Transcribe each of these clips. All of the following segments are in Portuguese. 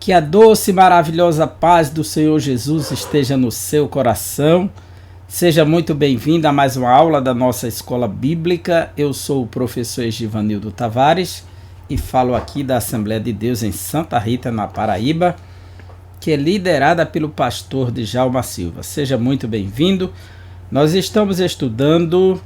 Que a doce e maravilhosa paz do Senhor Jesus esteja no seu coração. Seja muito bem-vindo a mais uma aula da nossa escola bíblica. Eu sou o professor Egivanildo Tavares e falo aqui da Assembleia de Deus em Santa Rita, na Paraíba, que é liderada pelo pastor Djalma Silva. Seja muito bem-vindo. Nós estamos estudando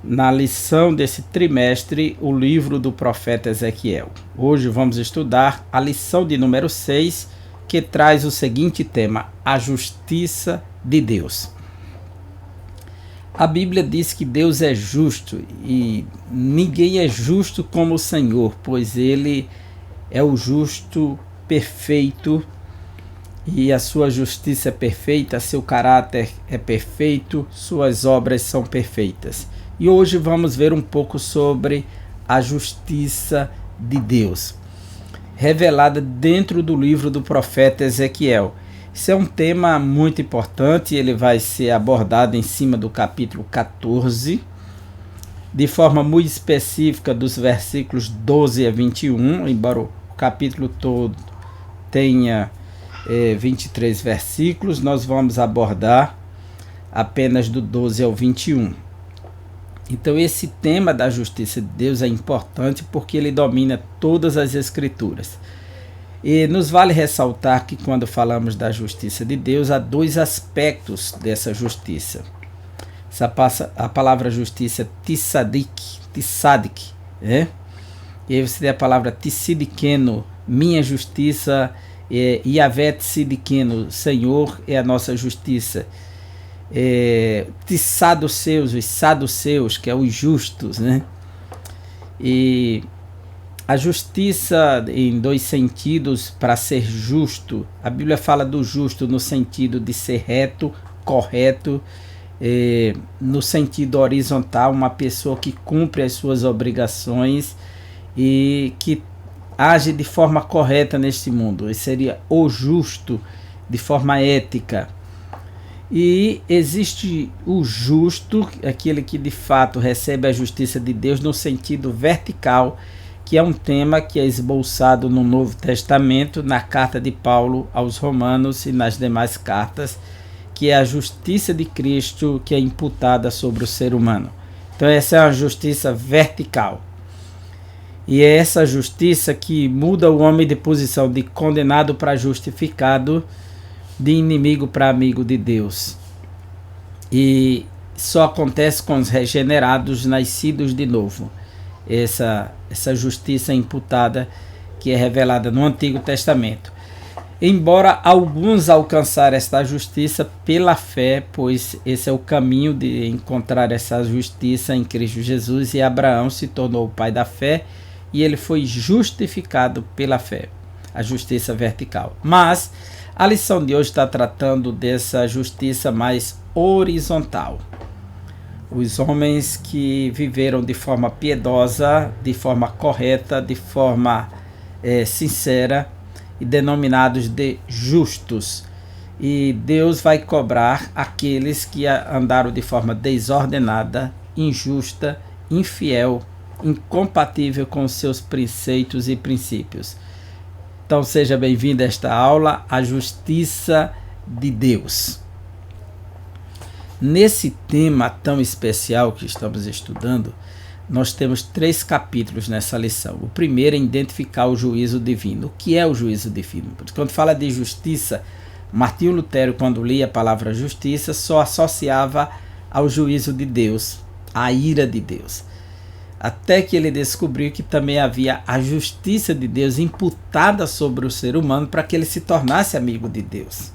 na lição desse trimestre o livro do profeta Ezequiel. Hoje vamos estudar a lição de número 6, que traz o seguinte tema: a justiça de Deus. A Bíblia diz que Deus é justo e ninguém é justo como o Senhor, pois Ele é o justo perfeito e a sua justiça é perfeita, seu caráter é perfeito, suas obras são perfeitas. E hoje vamos ver um pouco sobre a justiça de Deus, revelada dentro do livro do profeta Ezequiel. Esse é um tema muito importante, ele vai ser abordado em cima do capítulo 14, de forma muito específica dos versículos 12 a 21, embora o capítulo todo tenha 23 versículos, nós vamos abordar apenas do 12 ao 21. Então esse tema da justiça de Deus é importante porque ele domina todas as escrituras. E nos vale ressaltar que quando falamos da justiça de Deus, há dois aspectos dessa justiça. A palavra justiça é tissadik, né? E aí você tem a palavra tissidikeno, minha justiça, Yahvé tissidikeno, Senhor é a nossa justiça. Tissaduceus, os saduceus, que é os justos, né? E a justiça em dois sentidos, para ser justo, a Bíblia fala do justo no sentido de ser reto, correto, no sentido horizontal, uma pessoa que cumpre as suas obrigações e que age de forma correta neste mundo. Esse seria o justo, de forma ética. E existe o justo, aquele que de fato recebe a justiça de Deus no sentido vertical, que é um tema que é esboçado no Novo Testamento, na carta de Paulo aos Romanos e nas demais cartas, que é a justiça de Cristo que é imputada sobre o ser humano. Então essa é uma justiça vertical. E é essa justiça que muda o homem de posição de condenado para justificado, de inimigo para amigo de Deus. E só acontece com os regenerados, nascidos de novo. Essa justiça imputada que é revelada no Antigo Testamento. Embora alguns alcançaram esta justiça pela fé, pois esse é o caminho de encontrar essa justiça em Cristo Jesus, e Abraão se tornou o pai da fé e ele foi justificado pela fé, a justiça vertical. Mas a lição de hoje está tratando dessa justiça mais horizontal. Os homens que viveram de forma piedosa, de forma correta, de forma sincera, e denominados de justos. E Deus vai cobrar aqueles que andaram de forma desordenada, injusta, infiel, incompatível com os seus preceitos e princípios. Então seja bem-vindo a esta aula, a justiça de Deus. Nesse tema tão especial que estamos estudando, nós temos 3 capítulos nessa lição. O primeiro é identificar o juízo divino. O que é o juízo divino? Porque quando fala de justiça, Martinho Lutero, quando lia a palavra justiça, só associava ao juízo de Deus, à ira de Deus. Até que ele descobriu que também havia a justiça de Deus imputada sobre o ser humano para que ele se tornasse amigo de Deus.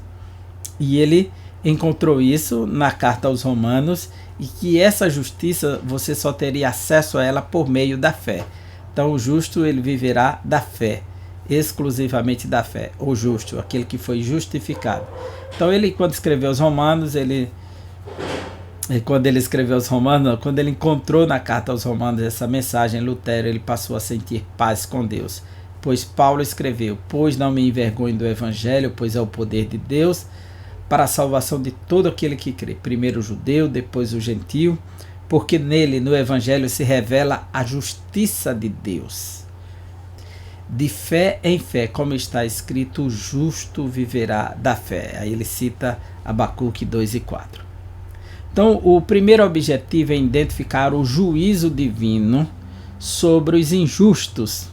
E ele encontrou isso na carta aos Romanos, e que essa justiça você só teria acesso a ela por meio da fé. Então o justo ele viverá da fé, exclusivamente da fé. O justo, aquele que foi justificado. Então ele, quando escreveu aos Romanos, quando ele encontrou na carta aos Romanos essa mensagem, Lutero, ele passou a sentir paz com Deus. Pois Paulo escreveu: pois não me envergonho do evangelho, pois é o poder de Deus para a salvação de todo aquele que crê, primeiro o judeu, depois o gentio, porque nele, no evangelho, se revela a justiça de Deus. de fé em fé, como está escrito, o justo viverá da fé. Aí ele cita Abacuque 2 e 4. Então, o primeiro objetivo é identificar o juízo divino sobre os injustos.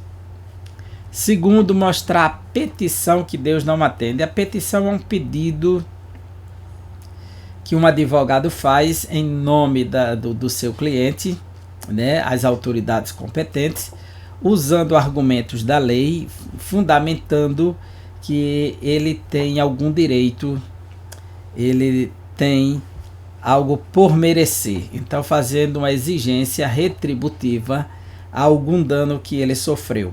Segundo, mostrar a petição que Deus não atende. A petição é um pedido que um advogado faz em nome do seu cliente, né, às autoridades competentes, usando argumentos da lei, fundamentando que ele tem algum direito, ele tem algo por merecer. Então, fazendo uma exigência retributiva a algum dano que ele sofreu.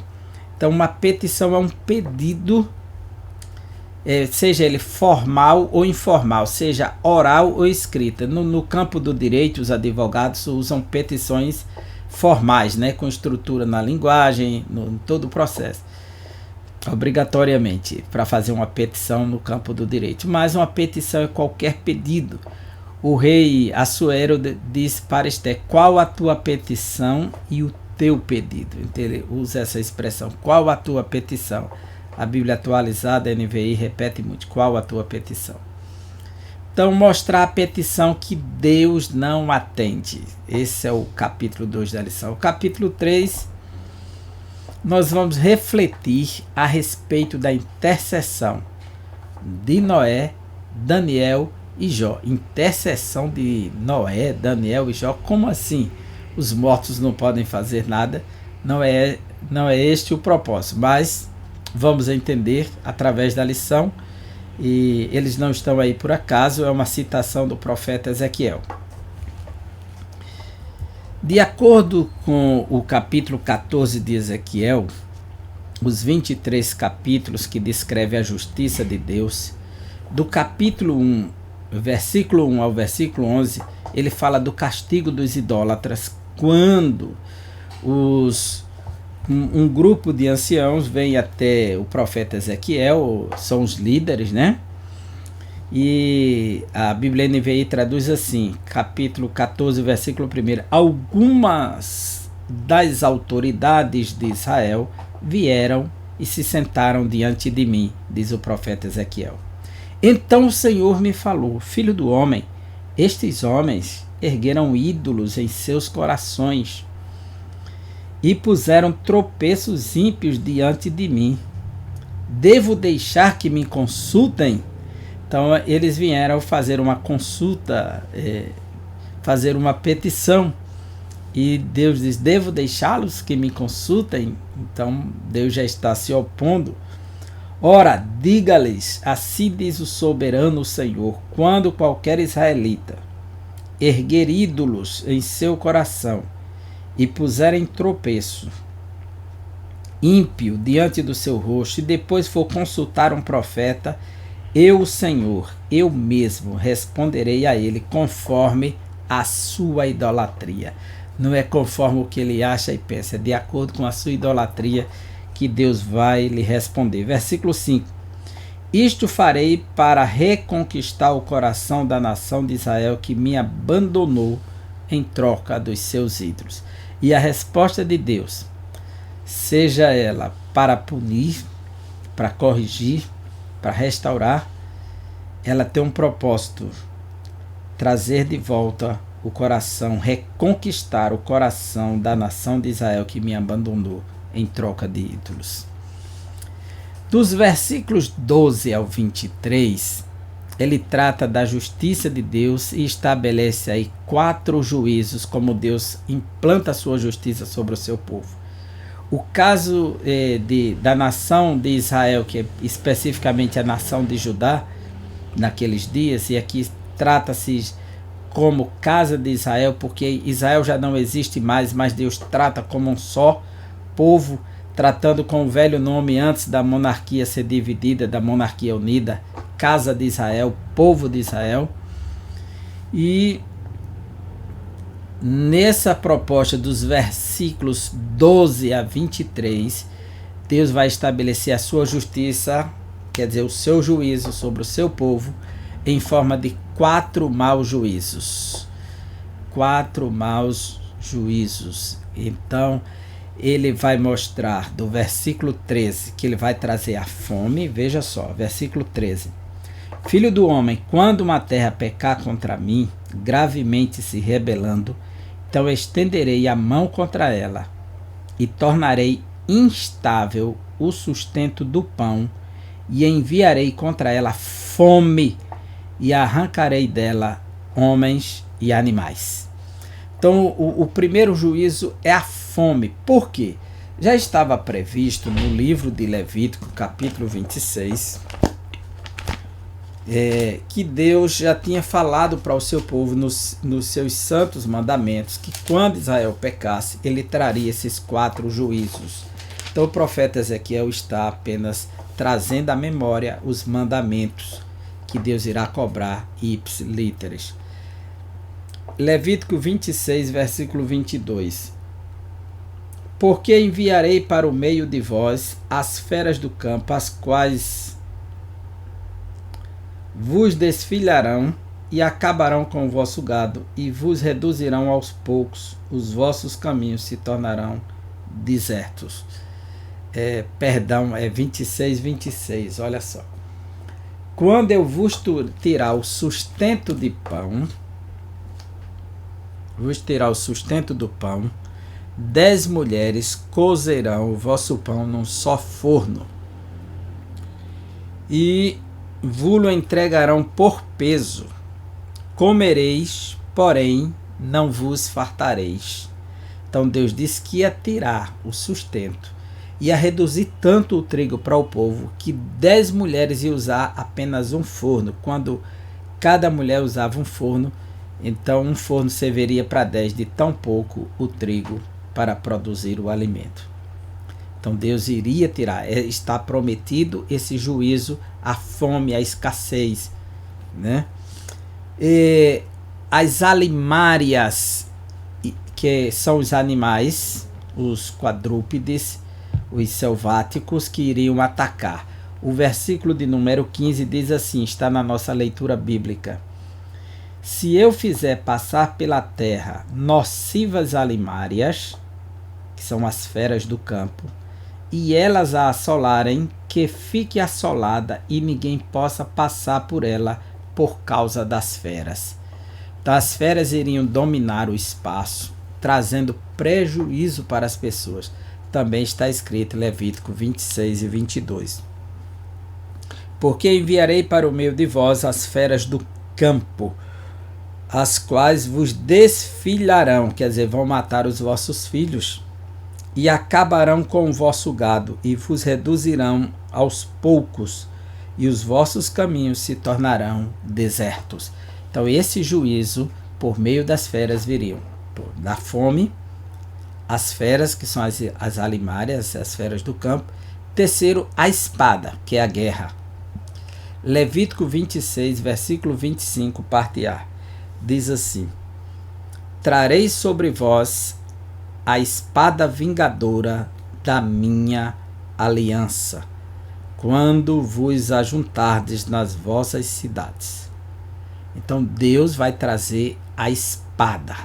Então, uma petição é um pedido, seja ele formal ou informal, seja oral ou escrita. No campo do direito, os advogados usam petições formais, né, com estrutura na linguagem, em todo o processo, obrigatoriamente, para fazer uma petição no campo do direito. Mas uma petição é qualquer pedido. O rei Assuero disse para Esté: qual a tua petição e o teu pedido? Então ele usa essa expressão, qual a tua petição? A Bíblia atualizada, a NVI, repete muito, qual a tua petição? Então, mostrar a petição que Deus não atende. Esse é o capítulo 2 da lição. O capítulo 3, nós vamos refletir a respeito da intercessão de Noé, Daniel e Jó. Intercessão de Noé, Daniel e Jó. Como assim? Os mortos não podem fazer nada. Não é este o propósito, mas vamos entender através da lição. E eles não estão aí por acaso, é uma citação do profeta Ezequiel. De acordo com o capítulo 14 de Ezequiel, os 23 capítulos que descrevem a justiça de Deus, do capítulo 1, versículo 1 ao versículo 11, ele fala do castigo dos idólatras, quando um grupo de anciãos vem até o profeta Ezequiel, são os líderes, né? E a Bíblia NVI traduz assim, capítulo 14, versículo 1: algumas das autoridades de Israel vieram e se sentaram diante de mim, diz o profeta Ezequiel. Então o Senhor me falou: filho do homem, estes homens ergueram ídolos em seus corações e puseram tropeços ímpios diante de mim. Devo deixar que me consultem? Então eles vieram fazer uma consulta, fazer uma petição. E Deus diz: devo deixá-los que me consultem? Então Deus já está se opondo. Ora, diga-lhes, assim diz o soberano Senhor: quando qualquer israelita erguer ídolos em seu coração e puserem tropeço ímpio diante do seu rosto, e depois for consultar um profeta, eu, o Senhor, eu mesmo responderei a ele conforme a sua idolatria. Não é conforme o que ele acha e pensa, é de acordo com a sua idolatria que Deus vai lhe responder. Versículo 5: isto farei para reconquistar o coração da nação de Israel que me abandonou em troca dos seus ídolos. E a resposta de Deus, seja ela para punir, para corrigir, para restaurar, ela tem um propósito: trazer de volta o coração, reconquistar o coração da nação de Israel que me abandonou em troca de ídolos. Dos versículos 12 ao 23, ele trata da justiça de Deus e estabelece aí 4 juízos, como Deus implanta a sua justiça sobre o seu povo. O caso da nação de Israel, que é especificamente a nação de Judá, naqueles dias, e aqui trata-se como casa de Israel, porque Israel já não existe mais, mas Deus trata como um só povo, tratando com o velho nome antes da monarquia ser dividida, da monarquia unida, casa de Israel, povo de Israel. E nessa proposta dos versículos 12 a 23, Deus vai estabelecer a sua justiça, quer dizer, o seu juízo sobre o seu povo, em forma de 4 maus juízos. 4 maus juízos. Então, ele vai mostrar do versículo 13 que ele vai trazer a fome. Veja só, versículo 13. Filho do homem, quando uma terra pecar contra mim, gravemente se rebelando, então estenderei a mão contra ela e tornarei instável o sustento do pão e enviarei contra ela fome e arrancarei dela homens e animais. Então o primeiro juízo é a fome. Por quê? Já estava previsto no livro de Levítico, capítulo 26, que Deus já tinha falado para o seu povo nos seus santos mandamentos, que quando Israel pecasse, ele traria esses 4 juízos. Então o profeta Ezequiel está apenas trazendo à memória os mandamentos que Deus irá cobrar ipsis literis. Levítico 26, versículo 22. Porque enviarei para o meio de vós as feras do campo, as quais vos desfilharão e acabarão com o vosso gado, e vos reduzirão aos poucos, os vossos caminhos se tornarão desertos. 26, 26, olha só. Quando eu vos tirar o sustento de pão, do pão, 10 mulheres cozerão o vosso pão num só forno, e vos-lo entregarão por peso. Comereis, porém não vos fartareis. Então Deus disse que ia tirar o sustento, ia reduzir tanto o trigo para o povo, que 10 mulheres iam usar apenas um forno. Quando cada mulher usava um forno, então um forno serviria para 10, de tão pouco o trigo para produzir o alimento. Então Deus iria tirar, está prometido esse juízo, a fome, a escassez, né? E as alimárias, que são os animais, os quadrúpedes, os selváticos que iriam atacar. O versículo de número 15 diz assim, está na nossa leitura bíblica: se eu fizer passar pela terra nocivas alimárias, que são as feras do campo, e elas a assolarem, que fique assolada e ninguém possa passar por ela por causa das feras. Então as feras iriam dominar o espaço, trazendo prejuízo para as pessoas. Também está escrito em Levítico 26 e 22. Porque enviarei para o meio de vós as feras do campo, as quais vos desfilharão, quer dizer, vão matar os vossos filhos, e acabarão com o vosso gado, e vos reduzirão aos poucos, e os vossos caminhos se tornarão desertos. Então esse juízo, por meio das feras, viriam da fome, as feras, que são as alimárias, as feras do campo. Terceiro, a espada, que é a guerra. Levítico 26, versículo 25, parte A, diz assim: trarei sobre vós a espada vingadora da minha aliança, quando vos ajuntardes nas vossas cidades. Então Deus vai trazer a espada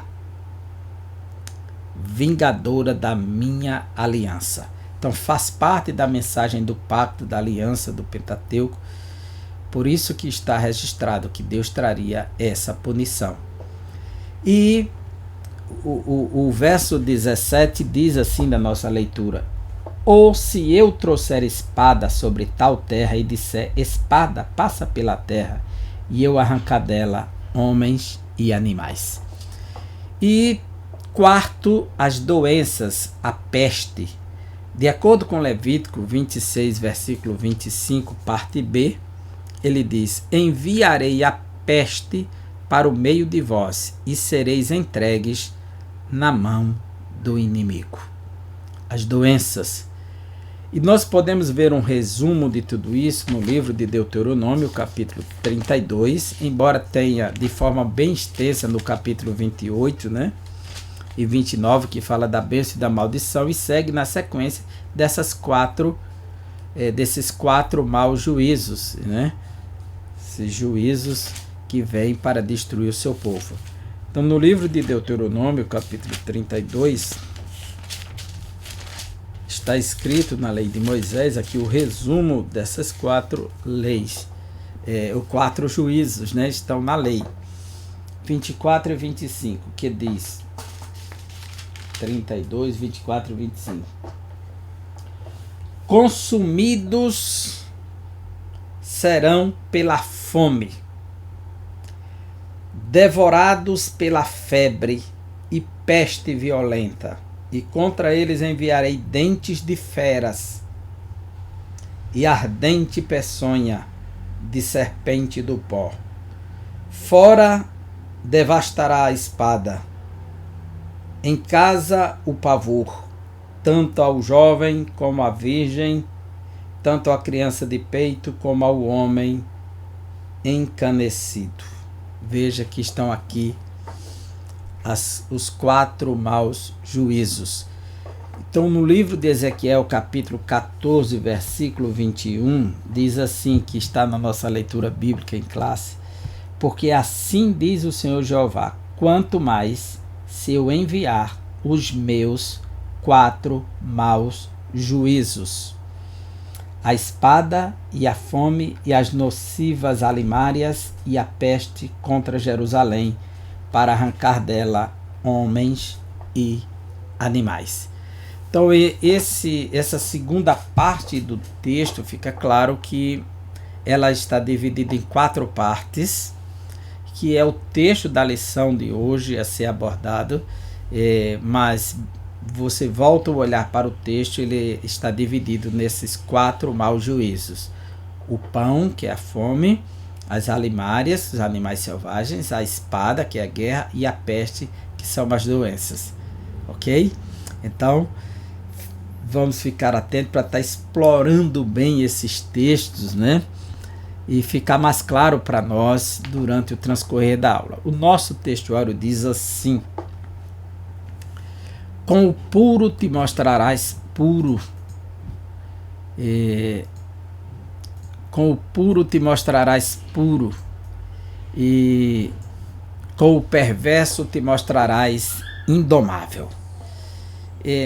vingadora da minha aliança. Então faz parte da mensagem do pacto, da aliança, do Pentateuco. Por isso que está registrado que Deus traria essa punição. E o verso 17 diz assim na nossa leitura: ou se eu trouxer espada sobre tal terra e disser, espada passa pela terra, e eu arrancar dela homens e animais. E quarto, as doenças, a peste. De acordo com Levítico 26, versículo 25, parte B, ele diz: enviarei a peste para o meio de vós, e sereis entregues na mão do inimigo. As doenças. E nós podemos ver um resumo de tudo isso no livro de Deuteronômio, capítulo 32, embora tenha de forma bem extensa no capítulo 28, né? E 29, que fala da bênção e da maldição, e segue na sequência desses quatro maus juízos, né? Esses juízos que vêm para destruir o seu povo. Então, no livro de Deuteronômio, capítulo 32, está escrito na lei de Moisés, aqui o resumo dessas 4 leis, os 4 juízos, né, estão na lei. 24 e 25, que diz 32, 24 e 25. Consumidos serão pela fome, devorados pela febre e peste violenta, e contra eles enviarei dentes de feras e ardente peçonha de serpente do pó. Fora devastará a espada, em casa o pavor, tanto ao jovem como à virgem, tanto à criança de peito como ao homem encanecido. Veja que estão aqui os 4 maus juízos. Então, no livro de Ezequiel, capítulo 14, versículo 21, diz assim, que está na nossa leitura bíblica em classe: porque assim diz o Senhor Jeová, quanto mais se eu enviar os meus 4 maus juízos, a espada e a fome e as nocivas alimárias e a peste contra Jerusalém, para arrancar dela homens e animais. Então, essa segunda parte do texto, fica claro que ela está dividida em 4 partes, que é o texto da lição de hoje a ser abordado, mas você volta a olhar para o texto, ele está dividido nesses 4 maus juízos: o pão, que é a fome, as alimárias, os animais selvagens, a espada, que é a guerra, e a peste, que são as doenças. Ok? Então, vamos ficar atentos para estar explorando bem esses textos, né? E ficar mais claro para nós durante o transcorrer da aula. O nosso textuário diz assim: com o puro te mostrarás puro, com o puro te mostrarás puro, e com o perverso te mostrarás indomável.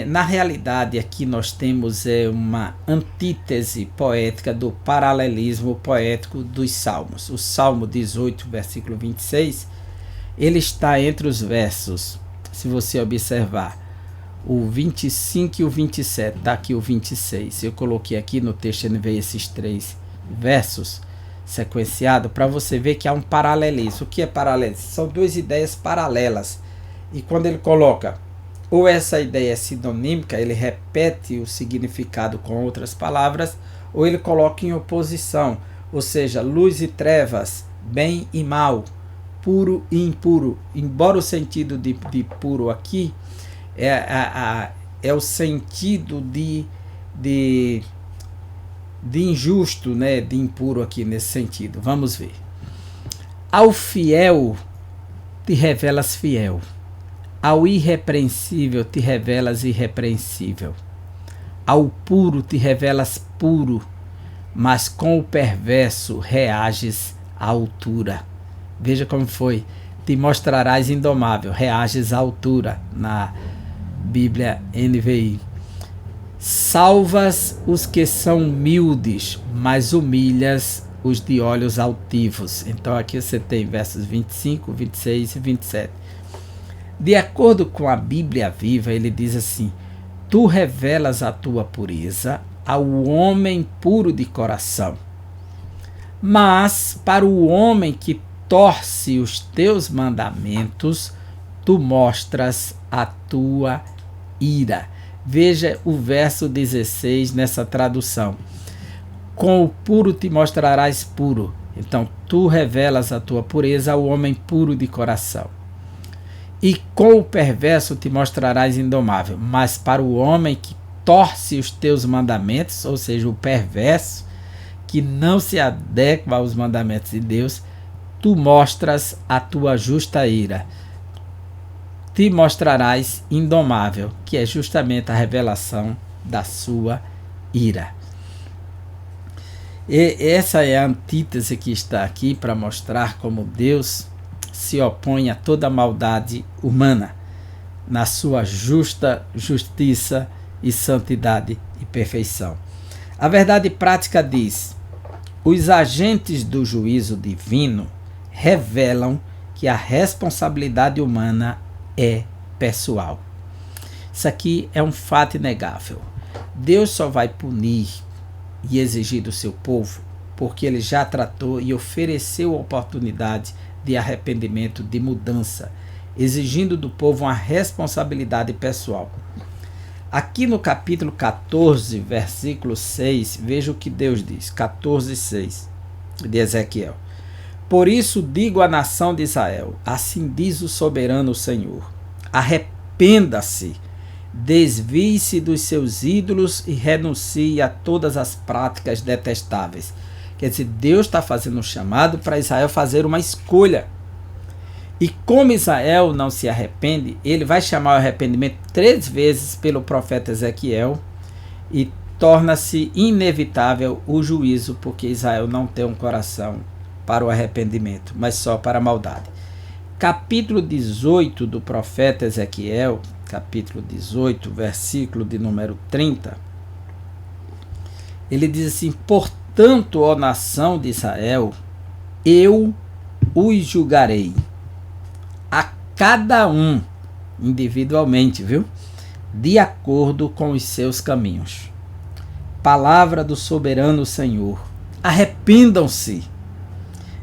Na realidade, aqui nós temos uma antítese poética do paralelismo poético dos Salmos. O Salmo 18, versículo 26, ele está entre os versos, se você observar, o 25 e o 27, está aqui o 26. Eu coloquei aqui no texto NVI esses 3 versos sequenciados para você ver que há um paralelismo. O que é paralelismo? São 2 ideias paralelas. E quando ele coloca ou essa ideia é sinonímica, ele repete o significado com outras palavras, ou ele coloca em oposição, ou seja, luz e trevas, bem e mal, puro e impuro. Embora o sentido de puro aqui é o sentido de injusto, né? De impuro aqui nesse sentido. Vamos ver. Ao fiel te revelas fiel, ao irrepreensível te revelas irrepreensível, ao puro te revelas puro, mas com o perverso reages à altura. Veja como foi. Te mostrarás indomável, reages à altura, na Bíblia NVI. Salvas os que são humildes, mas humilhas os de olhos altivos. Então aqui você tem versos 25, 26 e 27. De acordo com a Bíblia Viva, ele diz assim: tu revelas a tua pureza ao homem puro de coração, mas para o homem que torce os teus mandamentos, tu mostras a tua ira. Veja o verso 16 nessa tradução. Com o puro te mostrarás puro. Então, tu revelas a tua pureza ao homem puro de coração. E com o perverso te mostrarás indomável. Mas para o homem que torce os teus mandamentos, ou seja, o perverso, que não se adequa aos mandamentos de Deus, tu mostras a tua justa ira. Te mostrarás indomável, que é justamente a revelação da sua ira. E essa é a antítese que está aqui para mostrar como Deus se opõe a toda maldade humana na sua justa justiça e santidade e perfeição. A verdade prática diz: os agentes do juízo divino revelam que a responsabilidade humana é pessoal. Isso aqui é um fato inegável. Deus só vai punir e exigir do seu povo porque ele já tratou e ofereceu a oportunidade de arrependimento, de mudança, exigindo do povo uma responsabilidade pessoal. Aqui no capítulo 14, versículo 6, veja o que Deus diz, 14:6 de Ezequiel. Por isso digo à nação de Israel, assim diz o soberano Senhor, arrependa-se, desvie-se dos seus ídolos e renuncie a todas as práticas detestáveis. Quer dizer, Deus está fazendo um chamado para Israel fazer uma escolha. E como Israel não se arrepende, ele vai chamar o arrependimento 3 vezes pelo profeta Ezequiel e torna-se inevitável o juízo, porque Israel não tem um coração para o arrependimento, mas só para a maldade. Capítulo 18 do profeta Ezequiel, capítulo 18, versículo de número 30, ele diz assim: portanto, ó nação de Israel, eu os julgarei, a cada um individualmente, viu? De acordo com os seus caminhos. Palavra do soberano Senhor. Arrependam-se,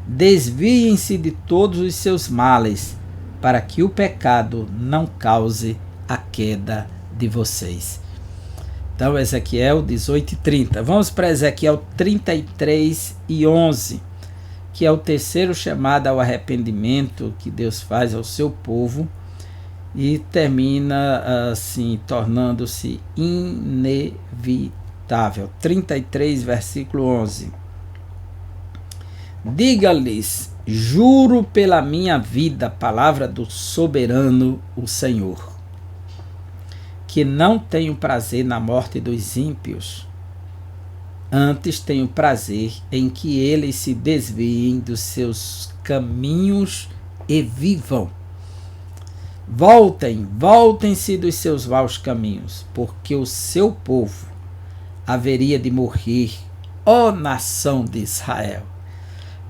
desviem-se de todos os seus males, para que o pecado não cause a queda de vocês. Então, Ezequiel 18:30. Vamos para Ezequiel 33:11. Que é o terceiro chamado ao arrependimento que Deus faz ao seu povo e termina assim, tornando-se inevitável. 33, versículo 11. Diga-lhes, juro pela minha vida, palavra do soberano, o Senhor, que não tenho prazer na morte dos ímpios, antes tenho prazer em que eles se desviem dos seus caminhos e vivam. Voltem-se dos seus maus caminhos, porque o seu povo haveria de morrer, ó nação de Israel.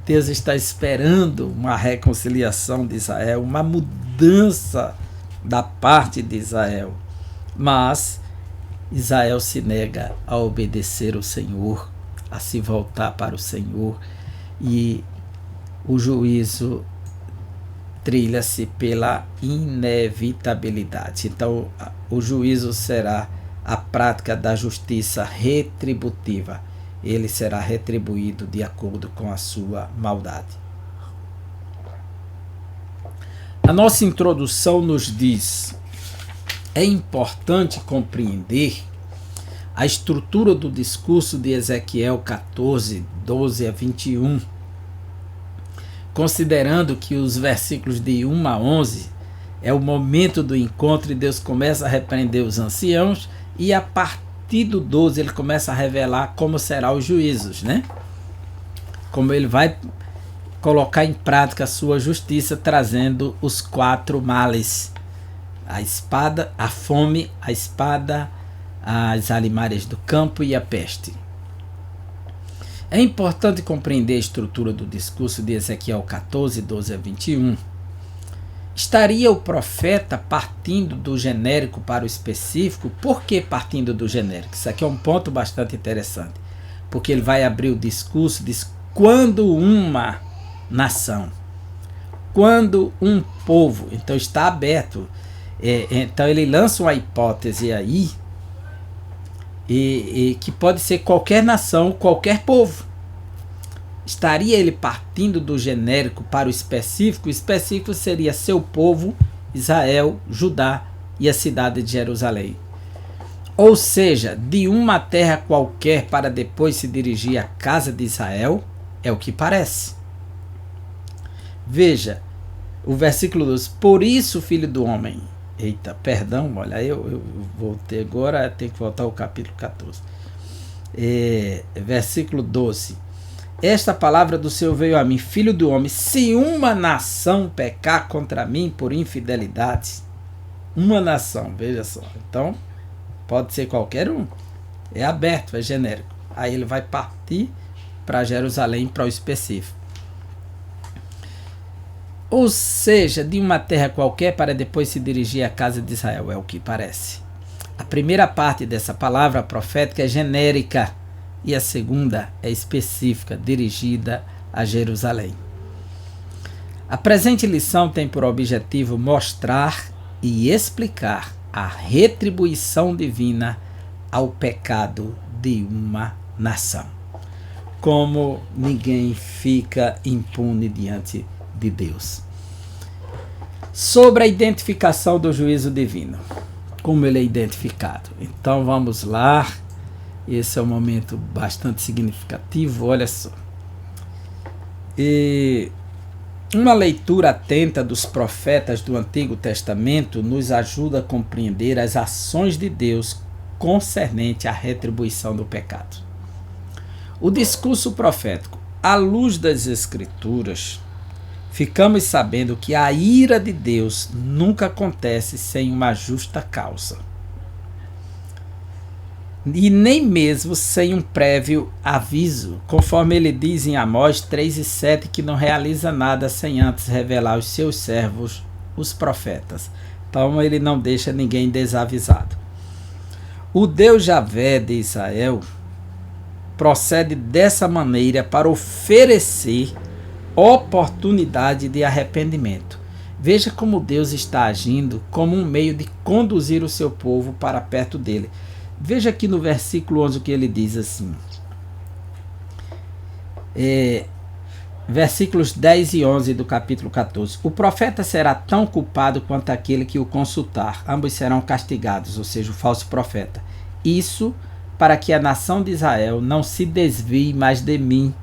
Deus está esperando uma reconciliação de Israel, uma mudança da parte de Israel. Mas Israel se nega a obedecer o Senhor, a se voltar para o Senhor, e o juízo trilha-se pela inevitabilidade. Então, o juízo será a prática da justiça retributiva. Ele será retribuído de acordo com a sua maldade. A nossa introdução nos diz: é importante compreender a estrutura do discurso de Ezequiel 14, 12 a 21, considerando que os versículos de 1 a 11 é o momento do encontro e Deus começa a repreender os anciãos, e a partir do 12 ele começa a revelar como serão os juízos, né? Como ele vai colocar em prática a sua justiça, trazendo os 4 males: a espada, a fome, a espada, as alimárias do campo e a peste. É importante compreender a estrutura do discurso de Ezequiel 14, 12 a 21. Estaria o profeta partindo do genérico para o específico? Por que partindo do genérico? Isso aqui é um ponto bastante interessante, porque ele vai abrir o discurso, diz: quando uma nação, quando um povo, então está aberto. Então ele lança uma hipótese aí, que pode ser qualquer nação, qualquer povo. Estaria ele partindo do genérico para o específico? O específico seria seu povo, Israel, Judá e a cidade de Jerusalém. Ou seja, de uma terra qualquer para depois se dirigir à casa de Israel, é o que parece. Veja, o versículo 2: por isso, filho do homem... Eita, perdão, olha, eu voltei agora, tem que voltar ao capítulo 14. Versículo 12. Esta palavra do Senhor veio a mim: filho do homem, se uma nação pecar contra mim por infidelidade, uma nação, veja só, então, pode ser qualquer um, é aberto, é genérico. Aí ele vai partir para Jerusalém, para o específico. Ou seja, de uma terra qualquer para depois se dirigir à casa de Israel, é o que parece. A primeira parte dessa palavra profética é genérica e a segunda é específica, dirigida a Jerusalém. A presente lição tem por objetivo mostrar e explicar a retribuição divina ao pecado de uma nação. Como ninguém fica impune diante de Deus. Sobre a identificação do juízo divino. Como ele é identificado. Então vamos lá. Esse é um momento bastante significativo, olha só. Uma leitura atenta dos profetas do Antigo Testamento nos ajuda a compreender as ações de Deus concernente à retribuição do pecado. O discurso profético, à luz das Escrituras, ficamos sabendo que a ira de Deus nunca acontece sem uma justa causa. E nem mesmo sem um prévio aviso, conforme ele diz em Amós 3:7, que não realiza nada sem antes revelar aos seus servos, os profetas. Então ele não deixa ninguém desavisado. O Deus Javé de Israel procede dessa maneira para oferecer oportunidade de arrependimento. Veja como Deus está agindo como um meio de conduzir o seu povo para perto dele. Veja aqui no versículo 11 o que ele diz assim. Versículos 10 e 11 do capítulo 14. O profeta será tão culpado quanto aquele que o consultar. Ambos serão castigados, ou seja, o falso profeta. Isso para que a nação de Israel não se desvie mais de mim,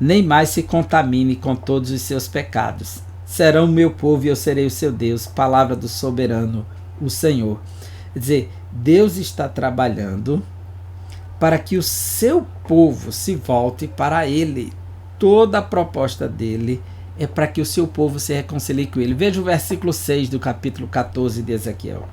nem mais se contamine com todos os seus pecados. Serão o meu povo e eu serei o seu Deus. Palavra do soberano, o Senhor. Quer dizer, Deus está trabalhando para que o seu povo se volte para ele. Toda a proposta dele é para que o seu povo se reconcilie com ele. Veja o versículo 6 do capítulo 14 de Ezequiel.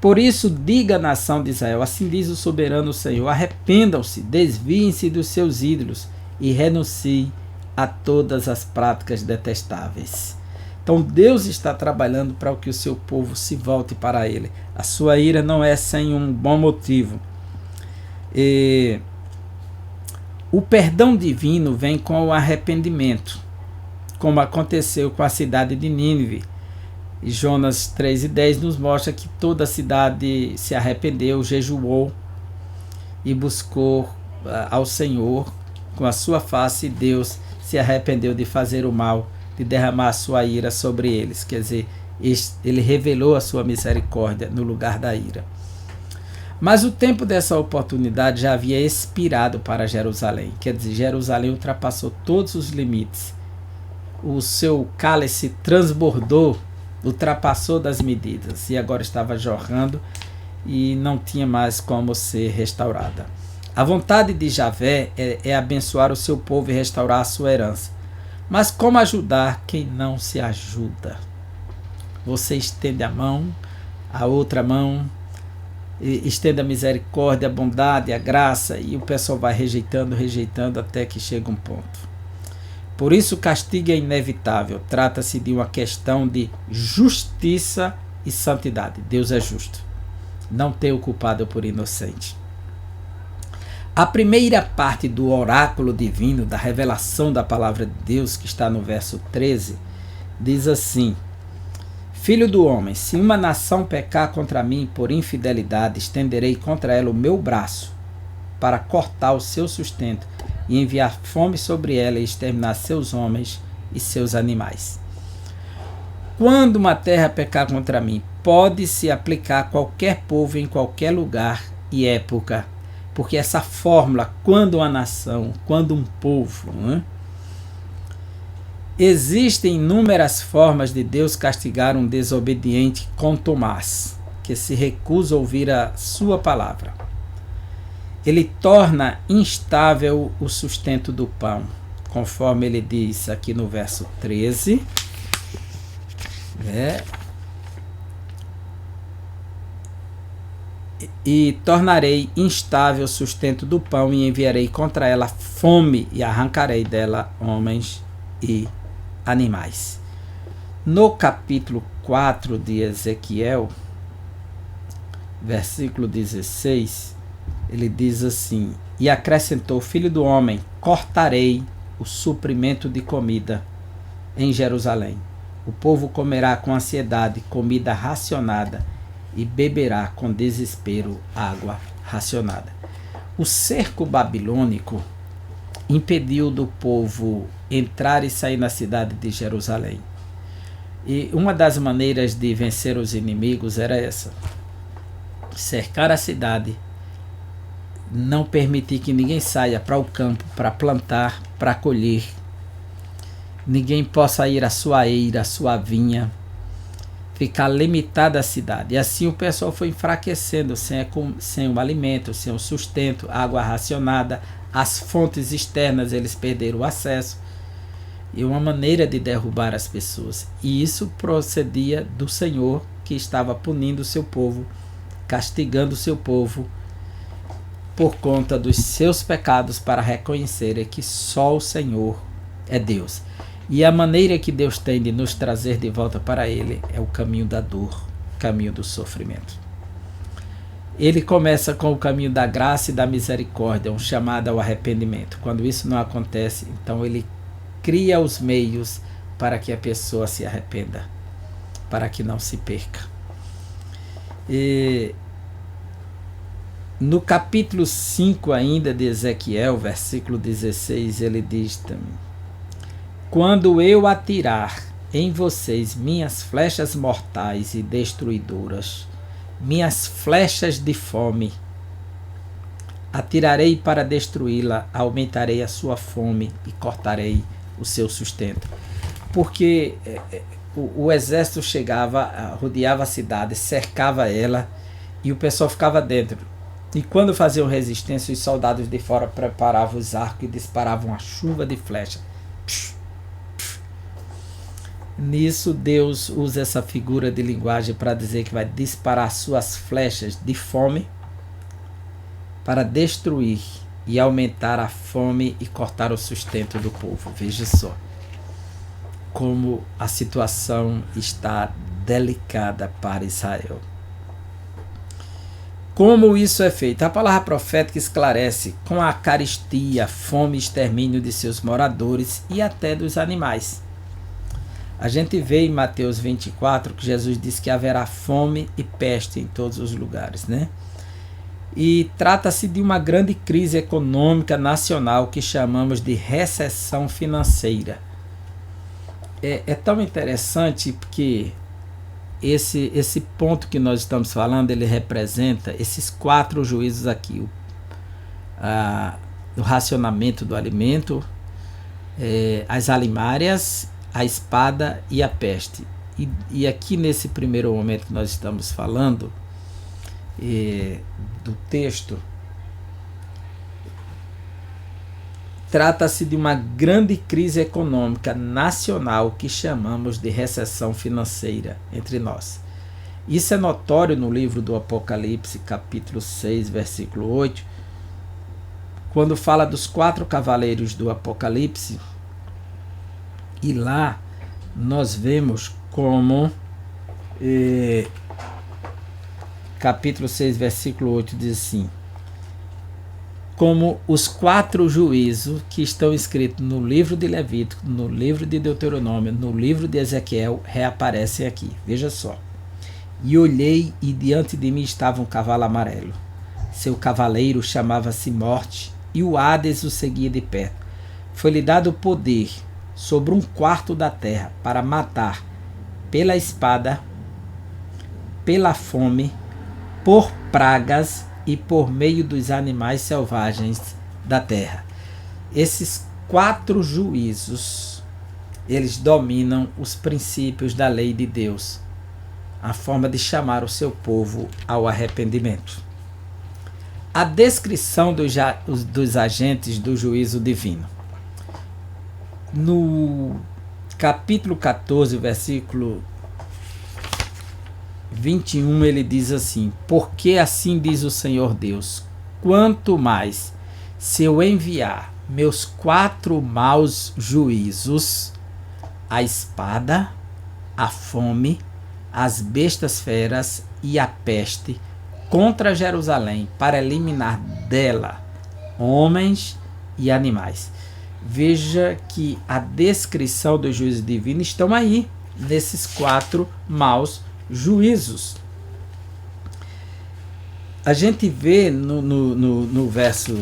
Por isso, diga à nação de Israel, assim diz o soberano Senhor, arrependam-se, desviem-se dos seus ídolos e renunciem a todas as práticas detestáveis. Então Deus está trabalhando para que o seu povo se volte para ele. A sua ira não é sem um bom motivo. O perdão divino vem com o arrependimento, como aconteceu com a cidade de Nínive. E Jonas 3:10 nos mostra que toda a cidade se arrependeu, jejuou e buscou ao Senhor com a sua face, e Deus se arrependeu de fazer o mal, de derramar a sua ira sobre eles. Quer dizer, ele revelou a sua misericórdia no lugar da ira. Mas o tempo dessa oportunidade já havia expirado para Jerusalém. Quer dizer, Jerusalém ultrapassou todos os limites. O seu cálice transbordou, ultrapassou das medidas e agora estava jorrando e não tinha mais como ser restaurada. A vontade de Javé é abençoar o seu povo e restaurar a sua herança. Mas como ajudar quem não se ajuda? Você estende a mão, a outra mão, estende a misericórdia, a bondade, a graça, e o pessoal vai rejeitando até que chega um ponto. Por isso o castigo é inevitável. Trata-se de uma questão de justiça e santidade. Deus é justo. Não tem o culpado por inocente. A primeira parte do oráculo divino, da revelação da palavra de Deus, que está no verso 13, diz assim: Filho do homem, se uma nação pecar contra mim por infidelidade, estenderei contra ela o meu braço para cortar o seu sustento e enviar fome sobre ela e exterminar seus homens e seus animais. Quando uma terra pecar contra mim, pode-se aplicar a qualquer povo em qualquer lugar e época, porque essa fórmula, quando uma nação, quando um povo, existem inúmeras formas de Deus castigar um desobediente contumaz, que se recusa a ouvir a sua palavra. Ele torna instável o sustento do pão, conforme ele diz aqui no verso 13. e tornarei instável o sustento do pão, e enviarei contra ela fome, e arrancarei dela homens e animais. No capítulo 4 de Ezequiel, versículo 16, ele diz assim: e acrescentou: filho do homem, cortarei o suprimento de comida em Jerusalém. O povo comerá com ansiedade comida racionada e beberá com desespero água racionada. O cerco babilônico impediu do povo entrar e sair na cidade de Jerusalém. E uma das maneiras de vencer os inimigos era essa: cercar a cidade, não permitir que ninguém saia para o campo para plantar, para colher. Ninguém possa ir à sua eira, à sua vinha, ficar limitada a cidade. E assim o pessoal foi enfraquecendo, sem o alimento, sem o sustento, água racionada, as fontes externas eles perderam o acesso. E uma maneira de derrubar as pessoas. E isso procedia do Senhor, que estava punindo o seu povo, castigando o seu povo por conta dos seus pecados, para reconhecerem que só o Senhor é Deus. E a maneira que Deus tem de nos trazer de volta para Ele é o caminho da dor, o caminho do sofrimento. Ele começa com o caminho da graça e da misericórdia, um chamado ao arrependimento. Quando isso não acontece, então Ele cria os meios para que a pessoa se arrependa, para que não se perca. E no capítulo 5 ainda de Ezequiel, versículo 16, ele diz também: quando eu atirar em vocês minhas flechas mortais e destruidoras, minhas flechas de fome, atirarei para destruí-la, aumentarei a sua fome e cortarei o seu sustento. Porque o exército chegava, rodeava a cidade, cercava ela, e o pessoal ficava dentro. E quando faziam resistência, os soldados de fora preparavam os arcos e disparavam uma chuva de flecha. Nisso, Deus usa essa figura de linguagem para dizer que vai disparar suas flechas de fome para destruir e aumentar a fome e cortar o sustento do povo. Veja só como a situação está delicada para Israel. Como isso é feito? A palavra profética esclarece: com a carestia, fome e extermínio de seus moradores e até dos animais. A gente vê em Mateus 24 que Jesus diz que haverá fome e peste em todos os lugares, né? E trata-se de uma grande crise econômica nacional que chamamos de recessão financeira. É tão interessante porque esse ponto que nós estamos falando, ele representa esses 4 juízos aqui: o racionamento do alimento, as alimárias, a espada e a peste. E aqui nesse primeiro momento que nós estamos falando do texto, trata-se de uma grande crise econômica nacional que chamamos de recessão financeira entre nós. Isso é notório no livro do Apocalipse, capítulo 6, versículo 8, quando fala dos 4 cavaleiros do Apocalipse. E lá nós vemos como capítulo 6, versículo 8 diz assim: como os 4 juízos que estão escritos no livro de Levítico, no livro de Deuteronômio, no livro de Ezequiel, reaparecem aqui. Veja só. E olhei, e diante de mim estava um cavalo amarelo. Seu cavaleiro chamava-se Morte, e o Hades o seguia de perto. Foi-lhe dado o poder sobre 1/4 da terra para matar pela espada, pela fome, por pragas e por meio dos animais selvagens da terra. Esses 4 juízos, eles dominam os princípios da lei de Deus, a forma de chamar o seu povo ao arrependimento. A descrição dos agentes do juízo divino. No capítulo 14, versículo 21 ele diz assim: porque assim diz o Senhor Deus, quanto mais se eu enviar meus 4 maus juízos, a espada, a fome, as bestas feras e a peste contra Jerusalém, para eliminar dela homens e animais. Veja que a descrição do juízo divino estão aí, nesses 4 maus juízos. A gente vê no verso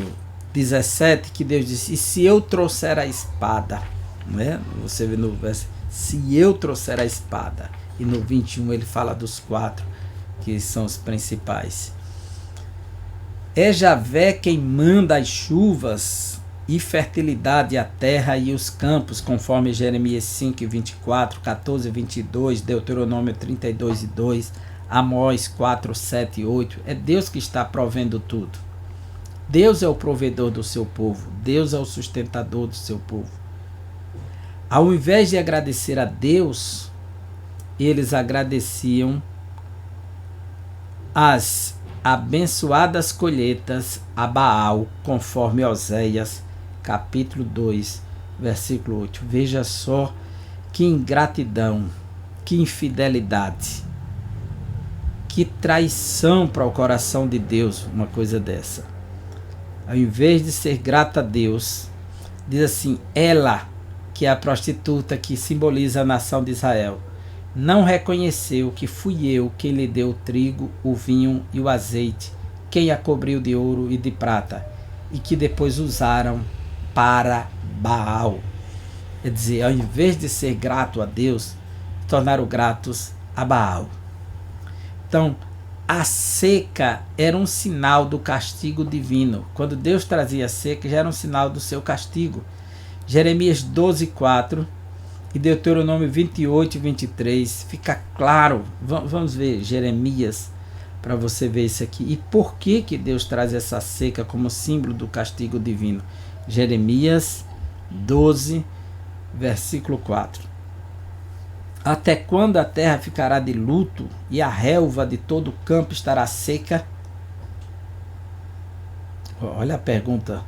17 que Deus disse: e se eu trouxer a espada, né? Você vê no verso: se eu trouxer a espada. E no 21 ele fala dos 4 que são os principais. É Javé quem manda as chuvas e fertilidade à terra e os campos, conforme Jeremias 5, 24, 14, 22, Deuteronômio 32 e 2, Amós 4, 7 e 8. É Deus que está provendo tudo. Deus é o provedor do seu povo. Deus é o sustentador do seu povo. Ao invés de agradecer a Deus, eles agradeciam as abençoadas colheitas a Baal, conforme Oséias, capítulo 2, versículo 8. Veja só que ingratidão, que infidelidade, que traição para o coração de Deus, uma coisa dessa. Ao invés de ser grata a Deus, diz assim: ela, que é a prostituta que simboliza a nação de Israel, não reconheceu que fui eu quem lhe deu o trigo, o vinho e o azeite, quem a cobriu de ouro e de prata, e que depois usaram para Baal. Quer dizer, ao invés de ser grato a Deus, tornaram gratos a Baal. Então, a seca era um sinal do castigo divino. Quando Deus trazia a seca, já era um sinal do seu castigo. Jeremias 12, 4 e Deuteronômio 28 e 23, fica claro. Vamos ver Jeremias para você ver isso aqui. E por que Deus traz essa seca como símbolo do castigo divino? Jeremias 12, versículo 4. Até quando a terra ficará de luto e a relva de todo o campo estará seca? Olha a pergunta.